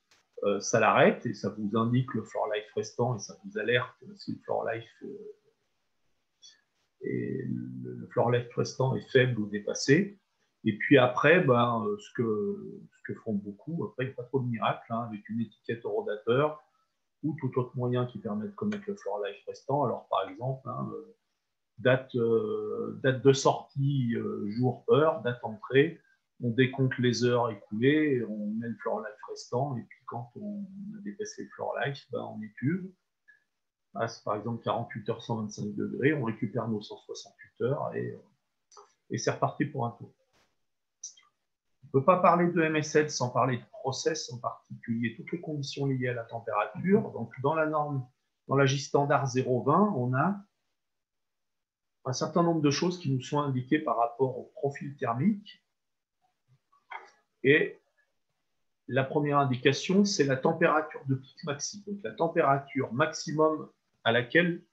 ça l'arrête, et ça vous indique le floor life restant, et ça vous alerte si le floor life, le floor life restant est faible ou dépassé. Et puis après, ce que font beaucoup, après il n'y a pas trop de miracle, hein, avec une étiquette horodateur, ou tout autre moyen qui permet de connaître le floor life restant. Alors, par exemple, hein, date de sortie, jour, heure, date entrée, on décompte les heures écoulées, on met le floor life restant, et puis quand on a dépassé le floor life, on étuve. Là, c'est par exemple 48 heures, 125 degrés, on récupère nos 168 heures, et c'est reparti pour un tour. On ne peut pas parler de MSL sans parler de process en particulier, toutes les conditions liées à la température. Donc, dans la norme, dans la J standard 020, on a un certain nombre de choses qui nous sont indiquées par rapport au profil thermique. Et la première indication, c'est la température de pic maxi, donc la température maximum à laquelle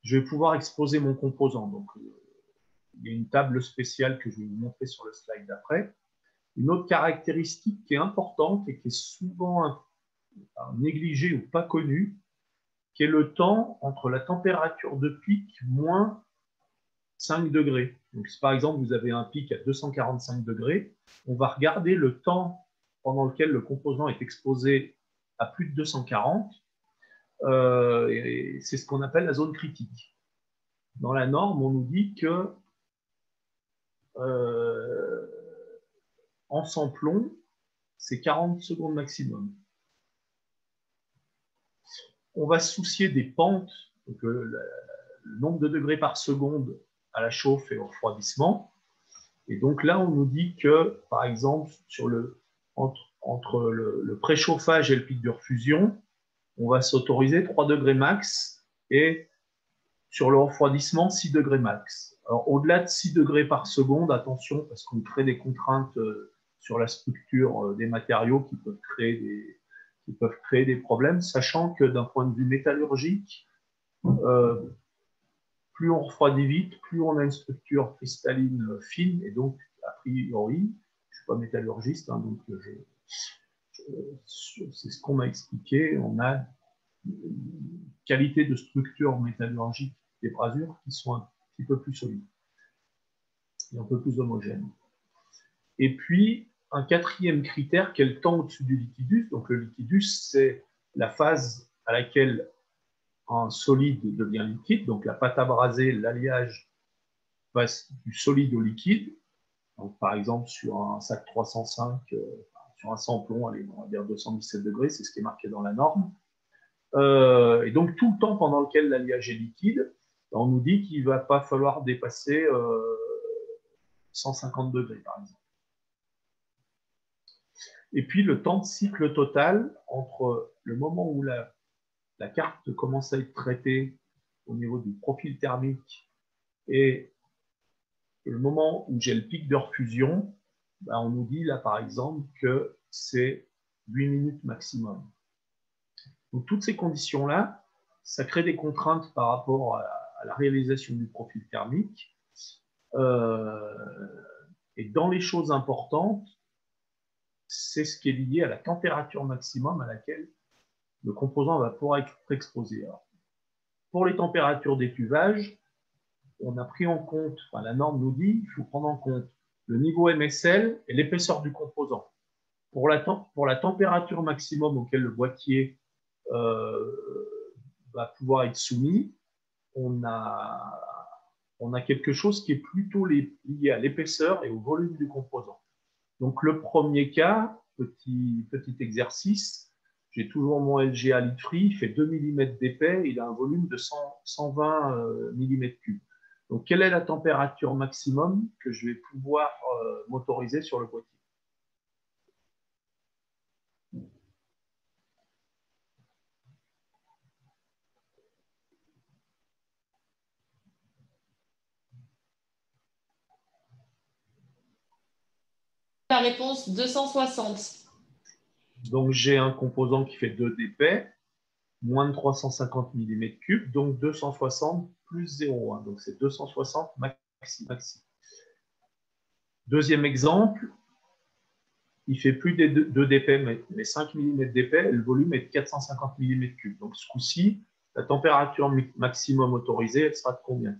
je vais pouvoir exposer mon composant. Donc, il y a une table spéciale que je vais vous montrer sur le slide d'après. Une autre caractéristique qui est importante et qui est souvent négligée ou pas connue, qui est le temps entre la température de pic moins 5 degrés. Donc, si par exemple vous avez un pic à 245 degrés, on va regarder le temps pendant lequel le composant est exposé à plus de 240, et c'est ce qu'on appelle la zone critique. Dans la norme, on nous dit que en sans plomb, c'est 40 secondes maximum. On va se soucier des pentes, donc le nombre de degrés par seconde à la chauffe et au refroidissement. Et donc là, on nous dit que, par exemple, entre le préchauffage et le pic de refusion, on va s'autoriser 3 degrés max, et sur le refroidissement, 6 degrés max. Alors, au-delà de 6 degrés par seconde, attention, parce qu'on crée des contraintes sur la structure des matériaux qui peuvent créer des problèmes, sachant que d'un point de vue métallurgique, plus on refroidit vite, plus on a une structure cristalline fine, et donc, a priori, je ne suis pas métallurgiste, hein, donc c'est ce qu'on m'a expliqué, on a une qualité de structure métallurgique des brasures qui sont un petit peu plus solides et un peu plus homogènes. Et puis, un quatrième critère qui est le temps au-dessus du liquidus. Donc, le liquidus, c'est la phase à laquelle un solide devient liquide. Donc, la pâte à braser, l'alliage passe du solide au liquide. Donc, par exemple, sur un sac 305, sur un sans-plomb, allez, on va dire 217 degrés, c'est ce qui est marqué dans la norme. Et donc, tout le temps pendant lequel l'alliage est liquide, on nous dit qu'il ne va pas falloir dépasser 150 degrés, par exemple. Et puis, le temps de cycle total entre le moment où la carte commence à être traitée au niveau du profil thermique et le moment où j'ai le pic de refusion, on nous dit là, par exemple, que c'est 8 minutes maximum. Donc, toutes ces conditions-là, ça crée des contraintes par rapport à la réalisation du profil thermique. Et dans les choses importantes, c'est ce qui est lié à la température maximum à laquelle le composant va pouvoir être exposé. Alors, pour les températures d'étuvage, on a pris en compte, enfin, la norme nous dit qu'il faut prendre en compte le niveau MSL et l'épaisseur du composant. Pour la température maximum auquel le boîtier va pouvoir être soumis, on a quelque chose qui est plutôt lié à l'épaisseur et au volume du composant. Donc, le premier cas, petit exercice, j'ai toujours mon LGA litre free, il fait 2 mm d'épais, il a un volume de 120 mm3. Donc, quelle est la température maximum que je vais pouvoir m'autoriser sur le boîtier? La réponse 260. Donc, j'ai un composant qui fait 2 d'épais, moins de 350 mm3, donc 260 plus 0,1. Donc, c'est 260 maxi. Deuxième exemple, il fait plus de 2 d'épais, mais 5 mm d'épais, et le volume est de 450 mm3. Donc, ce coup-ci, la température maximum autorisée, elle sera de combien?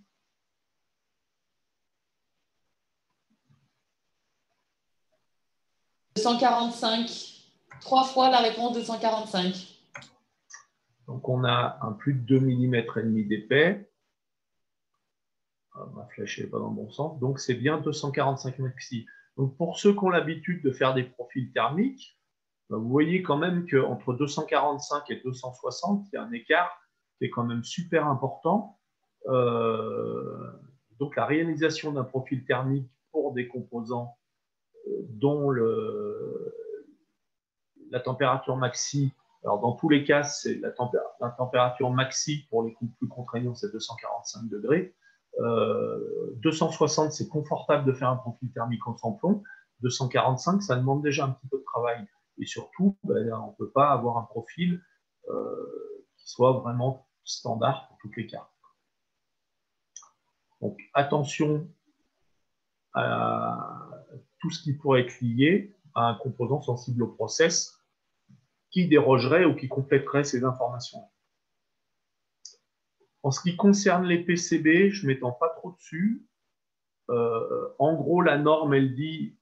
« 245. 3 fois la réponse 245. Donc, on a un plus de 2 mm et demi d'épais. Ma flèche n'est pas dans le bon sens. Donc, c'est bien 245 maxi. Donc, pour ceux qui ont l'habitude de faire des profils thermiques, vous voyez quand même qu'entre 245 et 260, il y a un écart qui est quand même super important. Donc, la réalisation d'un profil thermique pour des composants dont la température maxi, alors dans tous les cas, c'est la température maxi pour les coups plus contraignants, c'est 245 degrés. 260, c'est confortable de faire un profil thermique en sans plomb. 245, ça demande déjà un petit peu de travail. Et surtout, on ne peut pas avoir un profil qui soit vraiment standard pour toutes les cartes. Donc, attention à tout ce qui pourrait être lié à un composant sensible au process qui dérogerait ou qui compléterait ces informations. En ce qui concerne les PCB, je ne m'étends pas trop dessus. En gros, la norme, elle dit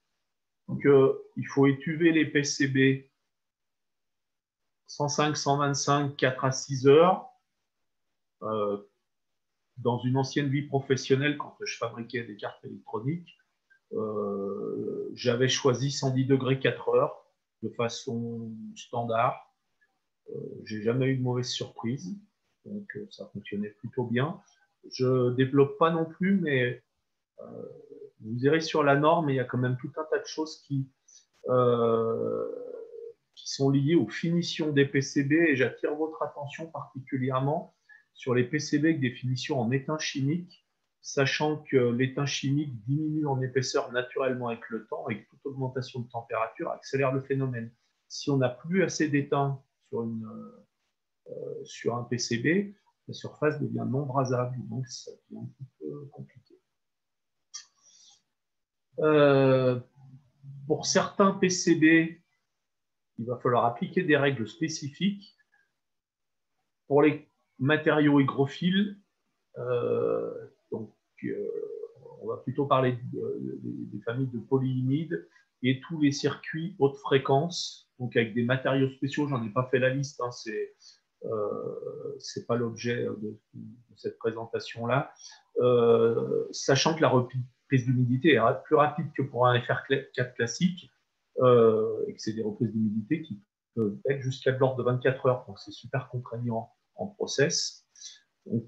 qu'il faut étuver les PCB 105, 125, 4 à 6 heures. Dans une ancienne vie professionnelle, quand je fabriquais des cartes électroniques, j'avais choisi 110 degrés 4 heures de façon standard. J'ai jamais eu de mauvaise surprise, donc ça fonctionnait plutôt bien. Je ne développe pas non plus, mais vous irez sur la norme, et il y a quand même tout un tas de choses qui sont liées aux finitions des PCB, et j'attire votre attention particulièrement sur les PCB avec des finitions en étain chimique, sachant que l'étain chimique diminue en épaisseur naturellement avec le temps, et que toute augmentation de température accélère le phénomène. Si on n'a plus assez d'étain sur un PCB, la surface devient non brasable, donc ça devient un petit peu compliqué. Pour certains PCB, il va falloir appliquer des règles spécifiques. Pour les matériaux hygrophiles, on va plutôt parler des familles de polyimides et tous les circuits haute fréquence, donc avec des matériaux spéciaux. J'en ai pas fait la liste, hein, c'est pas l'objet de cette présentation-là. Sachant que la reprise d'humidité est plus rapide que pour un FR4 classique, et que c'est des reprises d'humidité qui peuvent être jusqu'à de l'ordre de 24 heures. Donc, c'est super contraignant en process. Donc,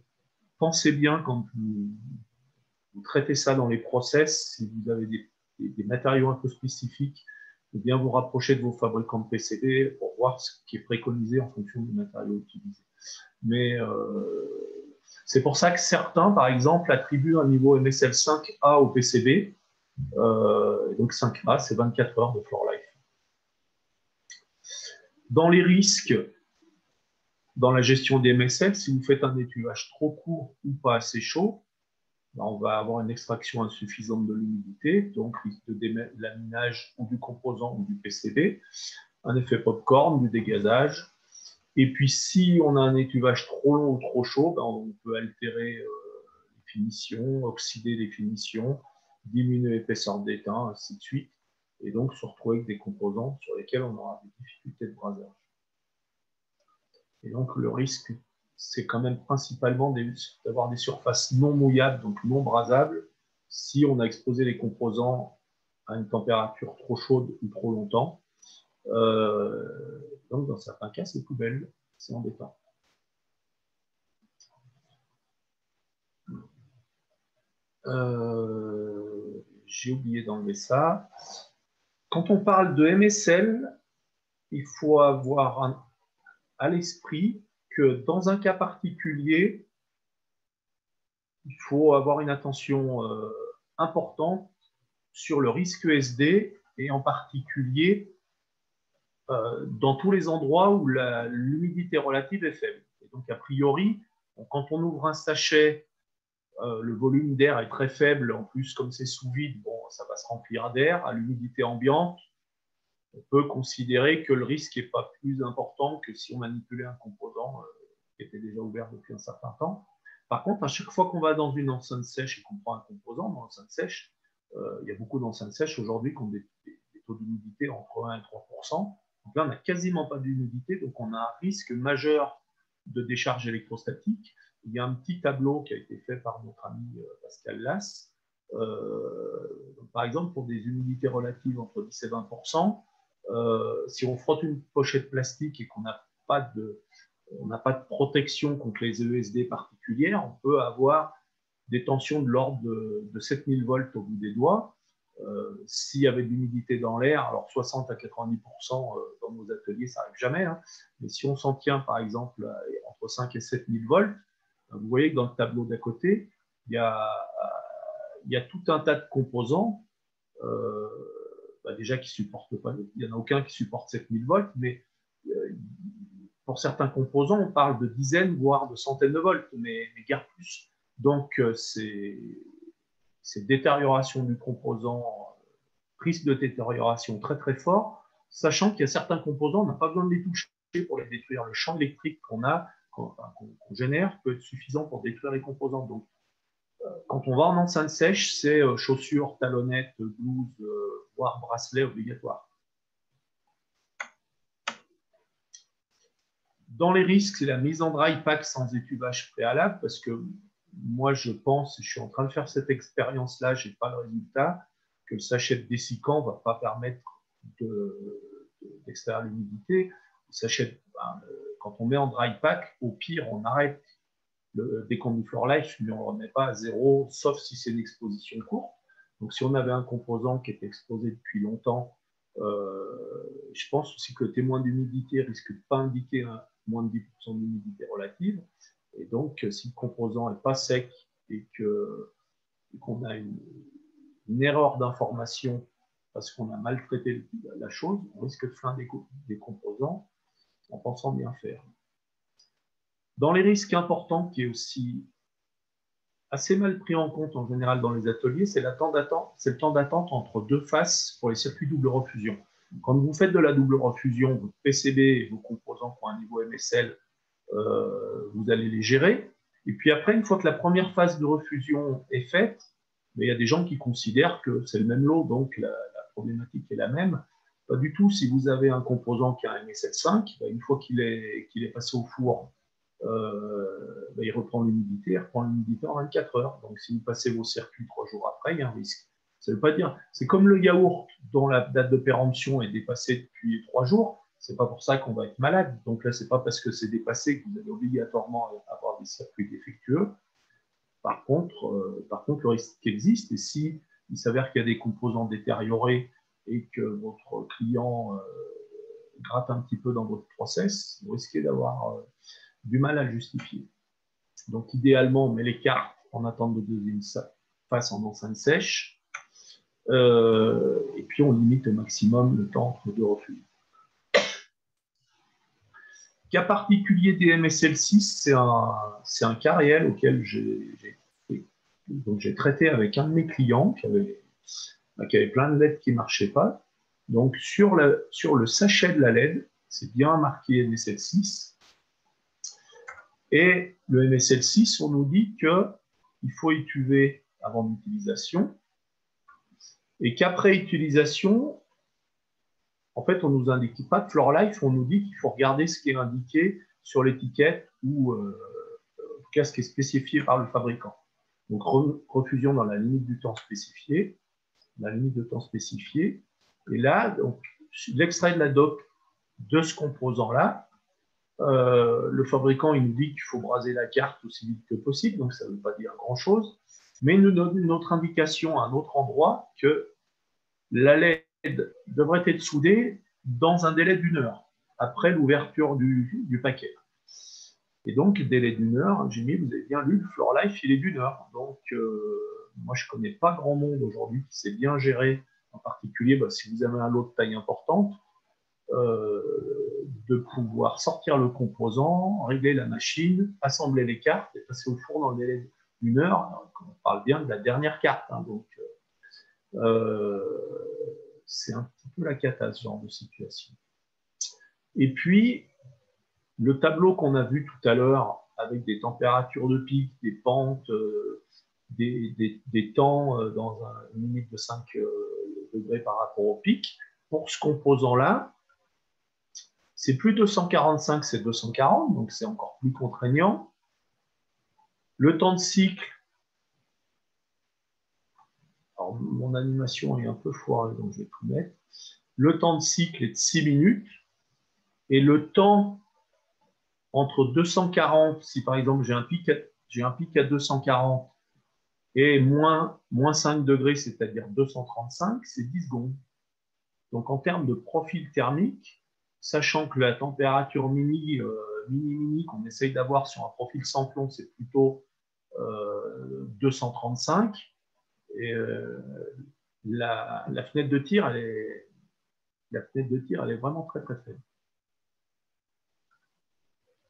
pensez bien quand vous traitez ça dans les process, si vous avez des matériaux un peu spécifiques, de bien vous rapprocher de vos fabricants de PCB pour voir ce qui est préconisé en fonction des matériaux utilisés. Mais c'est pour ça que certains, par exemple, attribuent un niveau MSL 5A au PCB. Donc 5A, c'est 24 heures de floor life. Dans les risques, dans la gestion des MSL, si vous faites un étuvage trop court ou pas assez chaud, on va avoir une extraction insuffisante de l'humidité, donc risque de délaminage ou du composant ou du PCB, un effet popcorn, du dégazage. Et puis, si on a un étuvage trop long ou trop chaud, on peut altérer les finitions, oxyder les finitions, diminuer l'épaisseur d'étain, ainsi de suite, et donc se retrouver avec des composants sur lesquels on aura des difficultés de brasage. Et donc, le risque, c'est quand même principalement d'avoir des surfaces non mouillables, donc non brasables, si on a exposé les composants à une température trop chaude ou trop longtemps. Donc, dans certains cas, c'est poubelle. C'est embêtant. J'ai oublié d'enlever ça. Quand on parle de MSL, il faut avoir à l'esprit que dans un cas particulier, il faut avoir une attention importante sur le risque ESD et en particulier dans tous les endroits où l'humidité relative est faible. Et donc, a priori, quand on ouvre un sachet, le volume d'air est très faible. En plus, comme c'est sous vide, bon, ça va se remplir d'air. À l'humidité ambiante, on peut considérer que le risque n'est pas plus important que si on manipulait un composant qui était déjà ouvert depuis un certain temps. Par contre, à chaque fois qu'on va dans une enceinte sèche et qu'on prend un composant dans l'enceinte sèche, il y a beaucoup d'enceintes sèches aujourd'hui qui ont des taux d'humidité entre 1 et 3%. Donc là, on n'a quasiment pas d'humidité, donc on a un risque majeur de décharge électrostatique. Il y a un petit tableau qui a été fait par notre ami Pascal Lasse. Par exemple, pour des humidités relatives entre 10 et 20%, si on frotte une pochette plastique et qu'on n'a pas de protection contre les ESD particulières, on peut avoir des tensions de l'ordre de 7000 volts au bout des doigts. S'il y avait de l'humidité dans l'air, alors 60 à 90% dans nos ateliers, ça n'arrive jamais, hein, mais si on s'en tient par exemple entre 5 et 7000 volts, vous voyez que dans le tableau d'à côté, il y a tout un tas de composants déjà qui ne supportent pas, il n'y en a aucun qui supporte 7000 volts, mais pour certains composants, on parle de dizaines, voire de centaines de volts, mais guère plus. Donc, c'est détérioration du composant, risque de détérioration très très fort, sachant qu'il y a certains composants, on n'a pas besoin de les toucher pour les détruire. Le champ électrique qu'on génère peut être suffisant pour détruire les composants. Donc, quand on va en enceinte sèche, c'est chaussures, talonnettes, blouses, voire bracelets obligatoires. Dans les risques, c'est la mise en dry pack sans étuvage préalable, parce que moi, je pense, je suis en train de faire cette expérience-là, je n'ai pas le résultat, que le sachet de dessicant ne va pas permettre d'extraire l'humidité. Quand on met en dry pack, au pire, on arrête. Dès qu'on dit Floor Life, on ne le remet pas à zéro, sauf si c'est une exposition courte. Donc, si on avait un composant qui était exposé depuis longtemps, je pense aussi que le témoin d'humidité risque de ne pas indiquer moins de 10% d'humidité relative. Et donc, si le composant n'est pas sec et qu'on a une erreur d'information parce qu'on a mal traité la chose, on risque de flinguer des composants en pensant bien faire. Dans les risques importants, qui est aussi assez mal pris en compte en général dans les ateliers, c'est le temps d'attente entre deux faces pour les circuits double refusion. Quand vous faites de la double refusion, votre PCB et vos composants pour un niveau MSL, vous allez les gérer. Et puis après, une fois que la première phase de refusion est faite, il y a des gens qui considèrent que c'est le même lot, donc la problématique est la même. Pas du tout. Si vous avez un composant qui a un MSL5, une fois qu'il est passé au four, il reprend l'humidité, il reprend l'humidité en 24 heures. Donc, si vous passez vos circuits 3 jours après, il y a un risque. Ça ne veut pas dire, c'est comme le yaourt dont la date de péremption est dépassée depuis 3 jours, c'est pas pour ça qu'on va être malade. Donc là, c'est pas parce que c'est dépassé que vous allez obligatoirement avoir des circuits défectueux. Par contre, le risque existe, et si il s'avère qu'il y a des composants détériorés et que votre client gratte un petit peu dans votre process, vous risquez d'avoir du mal à le justifier. Donc, idéalement, on met les cartes en attente de deuxième phase en enceinte sèche. Et puis, on limite au maximum le temps entre deux refus. Cas particulier des MSL6, c'est un cas réel auquel j'ai traité avec un de mes clients qui avait plein de LED qui ne marchaient pas. Donc, sur le sachet de la LED, c'est bien marqué MSL6. Et le MSL6, on nous dit qu'il faut étuver avant l'utilisation et qu'après utilisation, en fait, on ne nous indique pas de Floor Life, on nous dit qu'il faut regarder ce qui est indiqué sur l'étiquette ou en tout cas ce qui est spécifié par le fabricant. Donc, refusion dans la limite du temps spécifié. Et là, donc, l'extrait de la dope de ce composant-là. Le fabricant, il nous dit qu'il faut braser la carte aussi vite que possible, donc ça ne veut pas dire grand-chose, mais il nous donne une autre indication à un autre endroit que la LED devrait être soudée dans un délai d'1 heure après l'ouverture du paquet. Et donc, délai d'1 heure, Jimmy, vous avez bien lu, le Floor Life, il est d'1 heure. Donc, moi, je ne connais pas grand monde aujourd'hui qui sait bien gérer, en particulier si vous avez un lot de taille importante, de pouvoir sortir le composant, régler la machine, assembler les cartes et passer au four dans le délai d'1 heure. On parle bien de la dernière carte. Hein, donc, c'est un petit peu la cata, ce genre de situation. Et puis, le tableau qu'on a vu tout à l'heure, avec des températures de pic, des pentes, des temps dans une limite de 5 degrés par rapport au pic, pour ce composant-là, c'est plus 245, c'est 240, donc c'est encore plus contraignant. Le temps de cycle, alors mon animation est un peu foireuse, donc je vais tout mettre. Le temps de cycle est de 6 minutes, et le temps entre 240, si par exemple j'ai un pic à 240 et moins 5 degrés, c'est-à-dire 235, c'est 10 secondes. Donc en termes de profil thermique, sachant que la température mini qu'on essaye d'avoir sur un profil sans plomb, c'est plutôt 235, et la fenêtre de tir, elle est vraiment très très faible.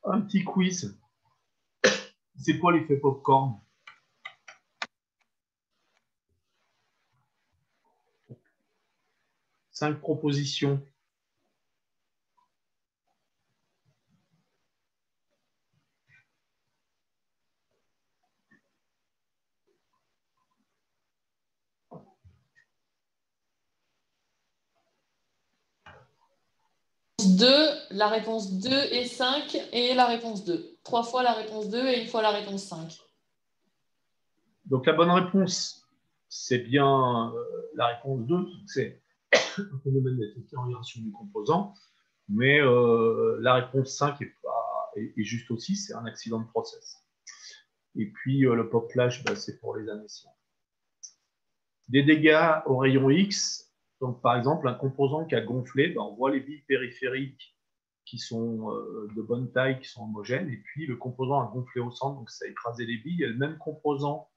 Un petit quiz. C'est quoi l'effet popcorn? Cinq propositions. La réponse 2 et 5 et la réponse 2. 3 fois la réponse 2 et 1 fois la réponse 5. Donc la bonne réponse, c'est bien la réponse 2, c'est un phénomène de détérioration du composant, mais la réponse 5 est juste aussi, c'est un accident de process. Et puis le pop flash, c'est pour les années-ci. Des dégâts au rayon X, donc par exemple un composant qui a gonflé, on voit les billes périphériques qui sont de bonne taille, qui sont homogènes, et puis le composant a gonflé au centre, donc ça a écrasé les billes, et le même composant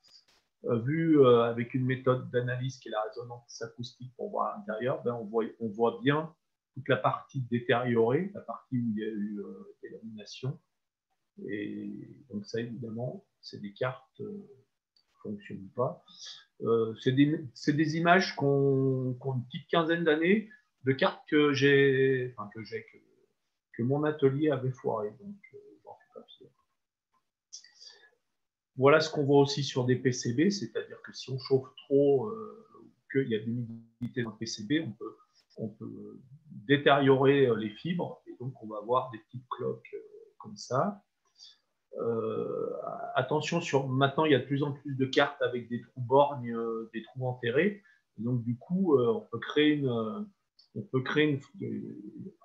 vu avec une méthode d'analyse qui est la résonance acoustique pour voir à l'intérieur, on voit bien toute la partie détériorée, la partie où il y a eu des laminations. Et donc ça, évidemment, c'est des cartes qui ne fonctionnent pas. C'est des images qui ont une petite quinzaine d'années, de cartes que mon atelier avait foiré. Donc, j'en suis pas fier. Voilà ce qu'on voit aussi sur des PCB, c'est-à-dire que si on chauffe trop, qu'il y a de l'humidité dans le PCB, on peut détériorer les fibres, et donc on va avoir des petites cloques comme ça. Attention, maintenant il y a de plus en plus de cartes avec des trous borgnes, des trous enterrés, et donc du coup on peut créer un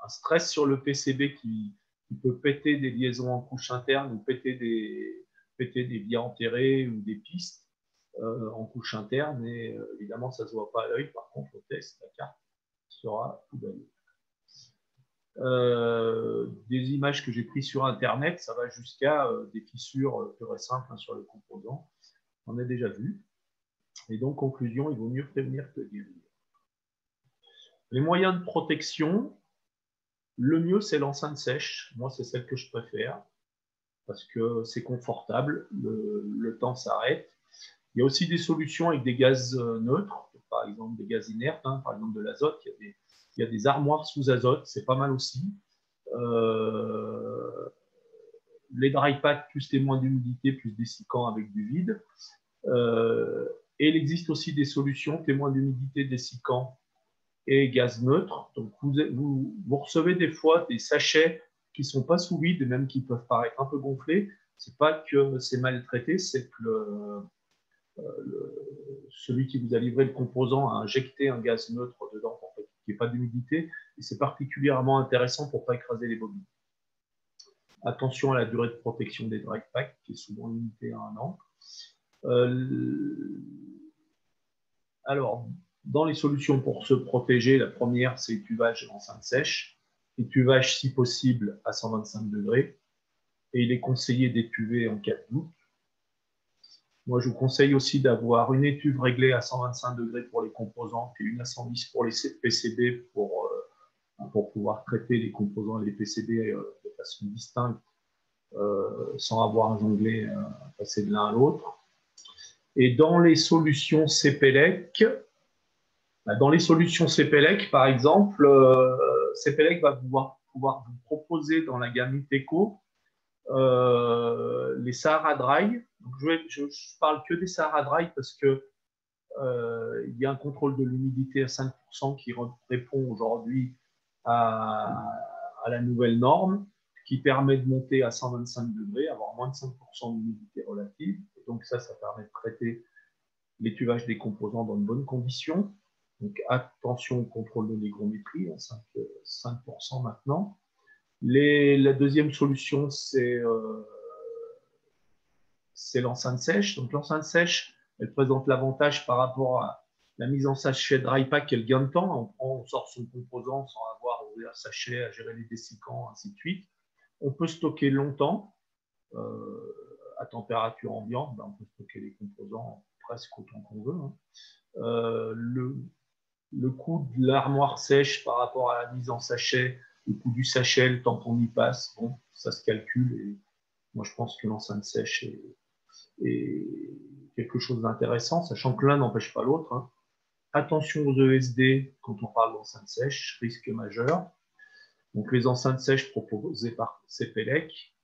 stress sur le PCB qui peut péter des liaisons en couche interne ou péter des vies enterrées ou des pistes en couche interne, et évidemment ça ne se voit pas à l'œil. Par contre au test, la carte sera tout belle. Des images que j'ai prises sur internet, ça va jusqu'à des fissures pures et simples sur le composant. On a déjà vu. Et donc conclusion, il vaut mieux prévenir que guérir. Les moyens de protection, le mieux c'est l'enceinte sèche. Moi c'est celle que je préfère parce que c'est confortable, le temps s'arrête. Il y a aussi des solutions avec des gaz neutres, par exemple des gaz inertes, par exemple de l'azote. Il y a des armoires sous azote, c'est pas mal aussi. Les dry packs plus témoins d'humidité plus dessicants avec du vide. Et il existe aussi des solutions témoins d'humidité, dessicants et gaz neutre. Donc vous recevez des fois des sachets qui ne sont pas sous vide et même qui peuvent paraître un peu gonflés. C'est pas que c'est mal traité, c'est que celui qui vous a livré le composant a injecté un gaz neutre dedans pour qu'il n'y ait pas d'humidité. Et c'est particulièrement intéressant pour ne pas écraser les bobines. Attention à la durée de protection des dry packs, qui est souvent limitée à 1 an. Alors, dans les solutions pour se protéger, la première, c'est étuvage enceinte sèche. Étuvage, si possible, à 125 degrés. Et il est conseillé d'étuver en cas de doute. Moi, je vous conseille aussi d'avoir une étuve réglée à 125 degrés pour les composants et une à 110 pour les PCB pour pouvoir traiter les composants et les PCB de façon distincte sans avoir à jongler, à passer de l'un à l'autre. Et dans les solutions CPELEC, par exemple, CPELEC va pouvoir vous proposer dans la gamme Eco les Sahara Dry. Donc, je parle que des Sahara Dry parce que il y a un contrôle de l'humidité à 5% qui répond aujourd'hui à la nouvelle norme, qui permet de monter à 125 degrés, avoir moins de 5% d'humidité relative. Et donc ça permet de traiter l'étuvage des composants dans de bonnes conditions. Donc attention au contrôle de l'hygrométrie, à 5% maintenant. La deuxième solution, c'est l'enceinte sèche. Donc l'enceinte sèche, elle présente l'avantage par rapport à la mise en sachet dry pack et le gain de temps. On sort son composant sans avoir à ouvrir le sachet, à gérer les dessicants, ainsi de suite. On peut stocker longtemps à température ambiante. On peut stocker les composants presque autant qu'on veut. Le coût de l'armoire sèche par rapport à la mise en sachet, le coût du sachet, le temps qu'on y passe, bon, ça se calcule. Et moi, je pense que l'enceinte sèche est quelque chose d'intéressant, sachant que l'un n'empêche pas l'autre. Hein. Attention aux ESD quand on parle d'enceinte sèche, risque majeur. Donc les enceintes sèches proposées par CPELEC.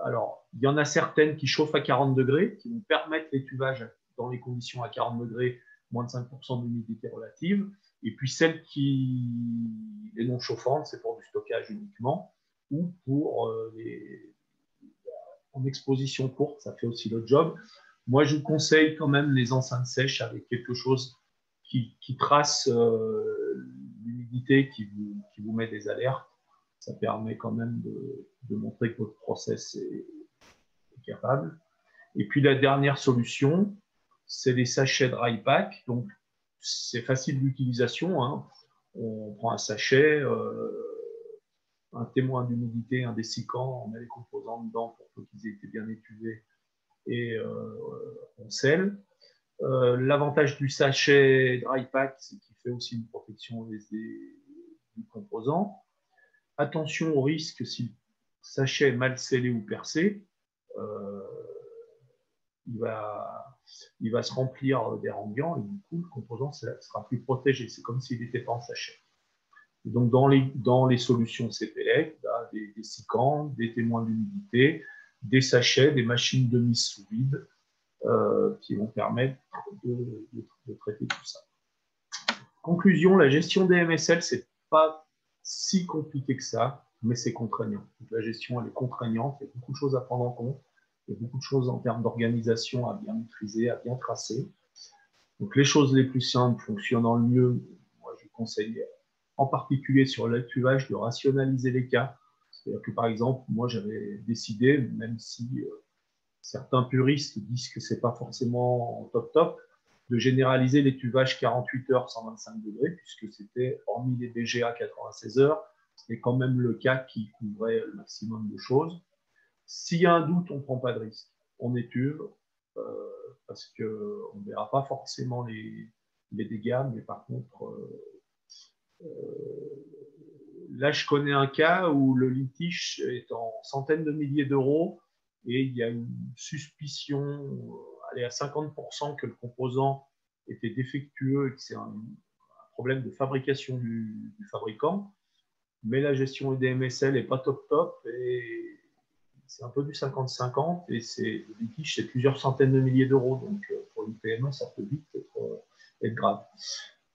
Alors, il y en a certaines qui chauffent à 40 degrés, qui vont permettre l'étuvage dans les conditions à 40 degrés, moins de 5% d'humidité relative. Et puis celles qui les non chauffantes, c'est pour du stockage uniquement, ou pour en exposition courte, ça fait aussi le job. Moi, je vous conseille quand même les enceintes sèches avec quelque chose qui trace l'humidité, qui vous met des alertes. Ça permet quand même de montrer que votre process est capable. Et puis la dernière solution, c'est les sachets dry pack. Donc, c'est facile d'utilisation. Hein. On prend un sachet, un témoin d'humidité, un dessicant, on met les composants dedans pour qu'ils aient été bien étuvés et on scelle. L'avantage du sachet dry pack, c'est qu'il fait aussi une protection du composant. Attention au risque si le sachet est mal scellé ou percé. Il va se remplir d'érangant et du coup, le composant sera plus protégé. C'est comme s'il n'était pas en sachet. Et donc, dans les solutions CPELEC, des dessicants, des témoins d'humidité, des sachets, des machines de mise sous vide qui vont permettre de traiter tout ça. Conclusion, la gestion des MSL, ce n'est pas si compliqué que ça, mais c'est contraignant. Donc, la gestion, elle est contraignante, il y a beaucoup de choses à prendre en compte, il y a beaucoup de choses en termes d'organisation à bien maîtriser, à bien tracer. Donc, les choses les plus simples fonctionnant le mieux, moi, je conseille en particulier sur l'étuvage de rationaliser les cas. C'est-à-dire que, par exemple, moi, j'avais décidé, même si certains puristes disent que ce n'est pas forcément top, de généraliser l'étuvage 48 heures 125 degrés, puisque c'était, hormis les BGA 96 heures, c'était quand même le cas qui couvrait le maximum de choses. S'il y a un doute, on ne prend pas de risque. On étuve, parce qu'on ne verra pas forcément les dégâts, mais par contre, là, je connais un cas où le litige est en centaines de milliers d'euros et il y a une suspicion à 50% que le composant était défectueux et que c'est un problème de fabrication du fabricant. Mais la gestion des MSL n'est pas top et c'est un peu du 50-50 et le litige, c'est plusieurs centaines de milliers d'euros. Donc, pour une PME, ça peut vite être grave.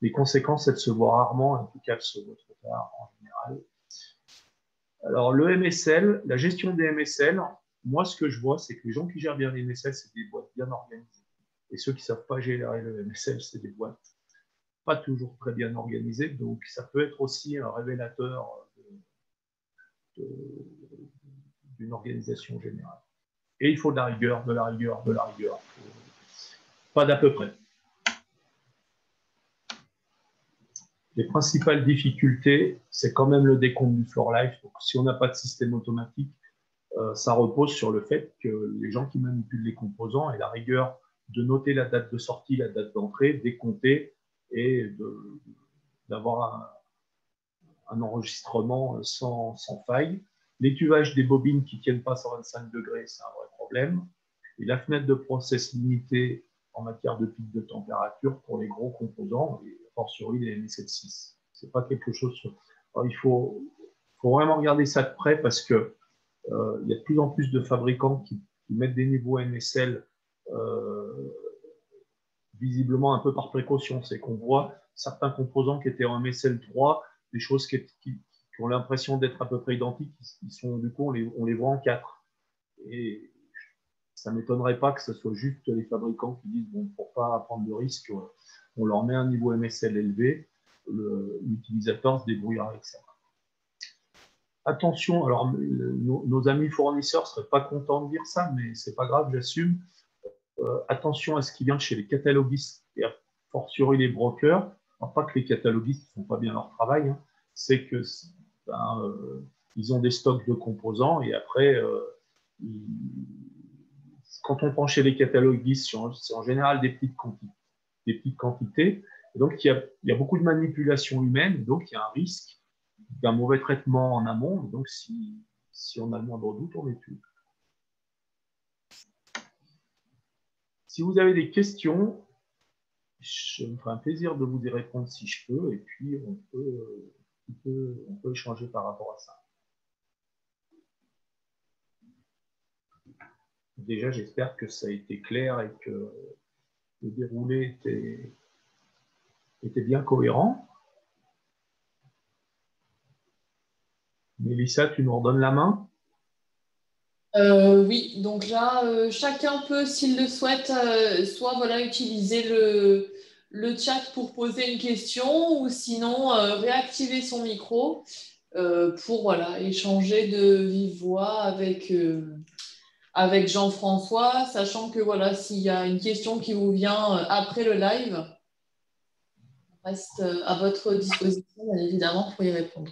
Les conséquences, elles se voient rarement, en tout cas, elles se voient trop tard en général. Alors, le MSL, la gestion des MSL, moi, ce que je vois, c'est que les gens qui gèrent bien les MSL, c'est des boîtes bien organisées. Et ceux qui ne savent pas gérer le MSL, c'est des boîtes pas toujours très bien organisé, donc ça peut être aussi un révélateur d'une organisation générale. Et il faut de la rigueur, de la rigueur, de la rigueur. Pas d'à peu près. Les principales difficultés, c'est quand même le décompte du floor life. Donc, si on n'a pas de système automatique, ça repose sur le fait que les gens qui manipulent les composants aient la rigueur de noter la date de sortie, la date d'entrée, décompter et d'avoir un enregistrement sans faille. L'étuvage des bobines qui ne tiennent pas 125 degrés, c'est un vrai problème. Et la fenêtre de process limitée en matière de pic de température pour les gros composants, et a fortiori les MSL6. Ce n'est pas quelque chose sur... Alors, il faut vraiment regarder ça de près parce que il y a de plus en plus de fabricants qui mettent des niveaux MSL visiblement un peu par précaution. C'est qu'on voit certains composants qui étaient en MSL 3, des choses qui ont l'impression d'être à peu près identiques, du coup, on les voit en 4. Et ça ne m'étonnerait pas que ce soit juste les fabricants qui disent, bon, pour ne pas prendre de risques, on leur met un niveau MSL élevé, l'utilisateur se débrouillera avec ça. Attention, alors nos amis fournisseurs ne seraient pas contents de dire ça, mais ce n'est pas grave, j'assume. Attention à ce qui vient de chez les cataloguistes et a fortiori les brokers. Alors, pas que les cataloguistes ne font pas bien leur travail, hein, c'est que ils ont des stocks de composants et après, quand on prend chez les cataloguistes, c'est en général des petites quantités. Et donc, il y a beaucoup de manipulation humaine, donc il y a un risque d'un mauvais traitement en amont. Donc, si on a le moindre doute, on les tue. Si vous avez des questions, je me ferai un plaisir de vous y répondre si je peux, et puis on peut échanger par rapport à ça. Déjà, j'espère que ça a été clair et que le déroulé était bien cohérent. Mélissa, tu nous redonnes la main? Oui, donc là, chacun peut, s'il le souhaite, soit voilà, utiliser le chat pour poser une question ou sinon réactiver son micro pour voilà, échanger de vive voix avec Jean-François, sachant que voilà, s'il y a une question qui vous vient après le live, on reste à votre disposition, bien évidemment, pour y répondre.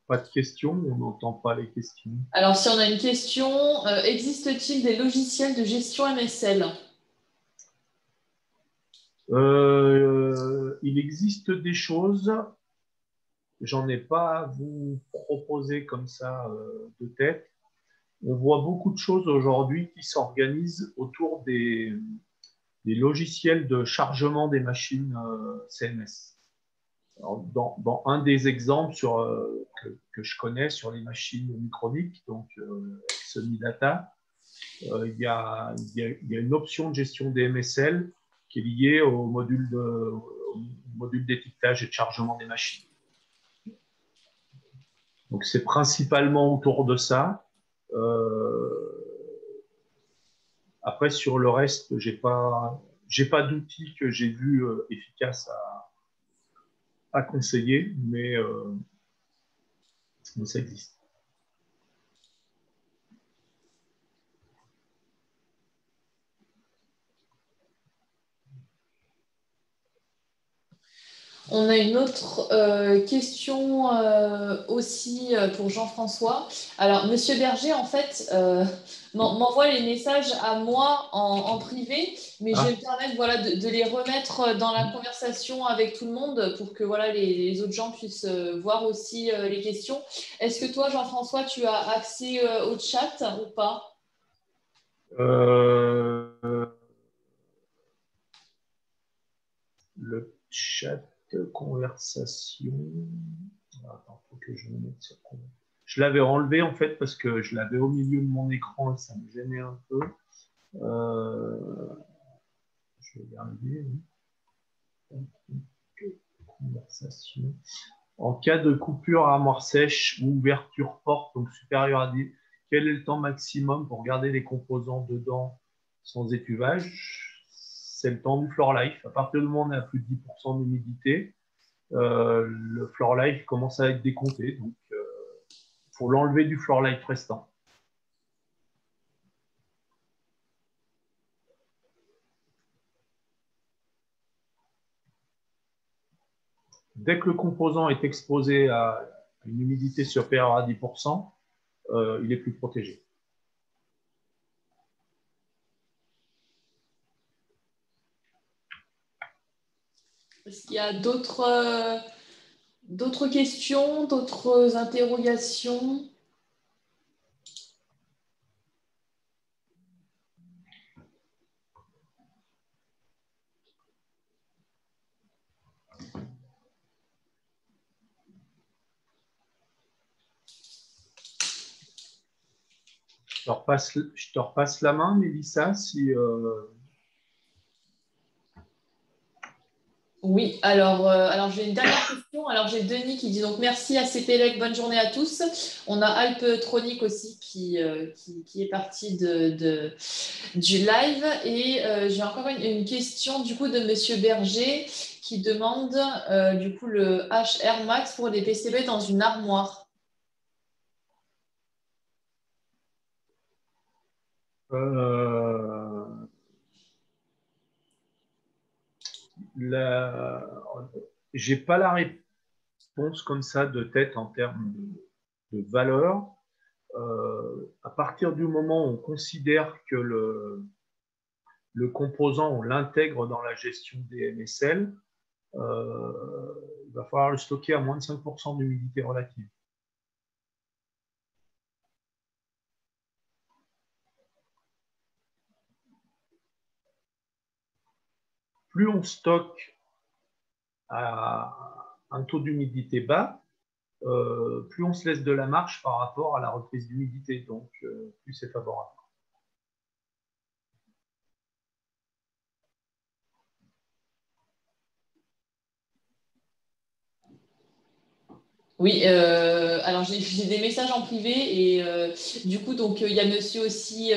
Pas de questions, on n'entend pas les questions. Alors, si on a une question, existe-t-il des logiciels de gestion MSL? Il existe des choses, j'en ai pas à vous proposer comme ça de tête. On voit beaucoup de choses aujourd'hui qui s'organisent autour des logiciels de chargement des machines CMS. Alors, dans un des exemples que je connais sur les machines microniques, donc Semidata, il y a une option de gestion des MSL qui est liée au module d'étiquetage et de chargement des machines. Donc, c'est principalement autour de ça. Après, sur le reste, j'ai pas d'outils que j'ai vu efficaces à conseiller, mais ça existe. On a une autre question aussi pour Jean-François. Alors, Monsieur Berger, en fait, m'envoie les messages à moi en privé, mais je vais me permettre voilà, de les remettre dans la conversation avec tout le monde pour que voilà, les autres gens puissent voir aussi les questions. Est-ce que toi, Jean-François, tu as accès au chat ou pas? Le chat conversation. Attends, faut que je me mette sur. Je l'avais enlevé en fait parce que je l'avais au milieu de mon écran et ça me gênait un peu. Je vais y arriver. Conversation. En cas de coupure à armoire sèche ou ouverture porte, donc supérieure à 10, quel est le temps maximum pour garder les composants dedans sans étuvage? C'est le temps du floor life. À partir du moment où on est à plus de 10% d'humidité, le floor life commence à être décompté. Donc, il faut l'enlever du floor life restant. Dès que le composant est exposé à une humidité supérieure à 10%, il est plus protégé. Est-ce qu'il y a d'autres questions, d'autres interrogations? Je te repasse la main, Mélissa, si… Oui, alors j'ai une dernière question. Alors j'ai Denis qui dit donc merci à CPLEC, bonne journée à tous. On a Alpetronic aussi qui est parti du live. Et j'ai encore une question du coup de Monsieur Berger qui demande du coup le HR Max pour les PCB dans une armoire. J'ai pas la réponse comme ça de tête en termes de valeur. À partir du moment où on considère que le composant, on l'intègre dans la gestion des MSL, il va falloir le stocker à moins de 5% d'humidité relative. Plus on stocke à un taux d'humidité bas, plus on se laisse de la marge par rapport à la reprise d'humidité, donc plus c'est favorable. Oui, alors j'ai des messages en privé et du coup donc il y a monsieur aussi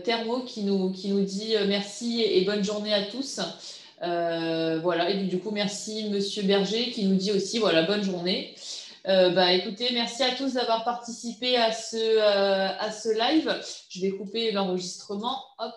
Thermo qui nous dit merci et bonne journée à tous. Voilà, et du coup merci monsieur Berger qui nous dit aussi voilà bonne journée. Bah écoutez, merci à tous d'avoir participé à ce live. Je vais couper l'enregistrement. Hop.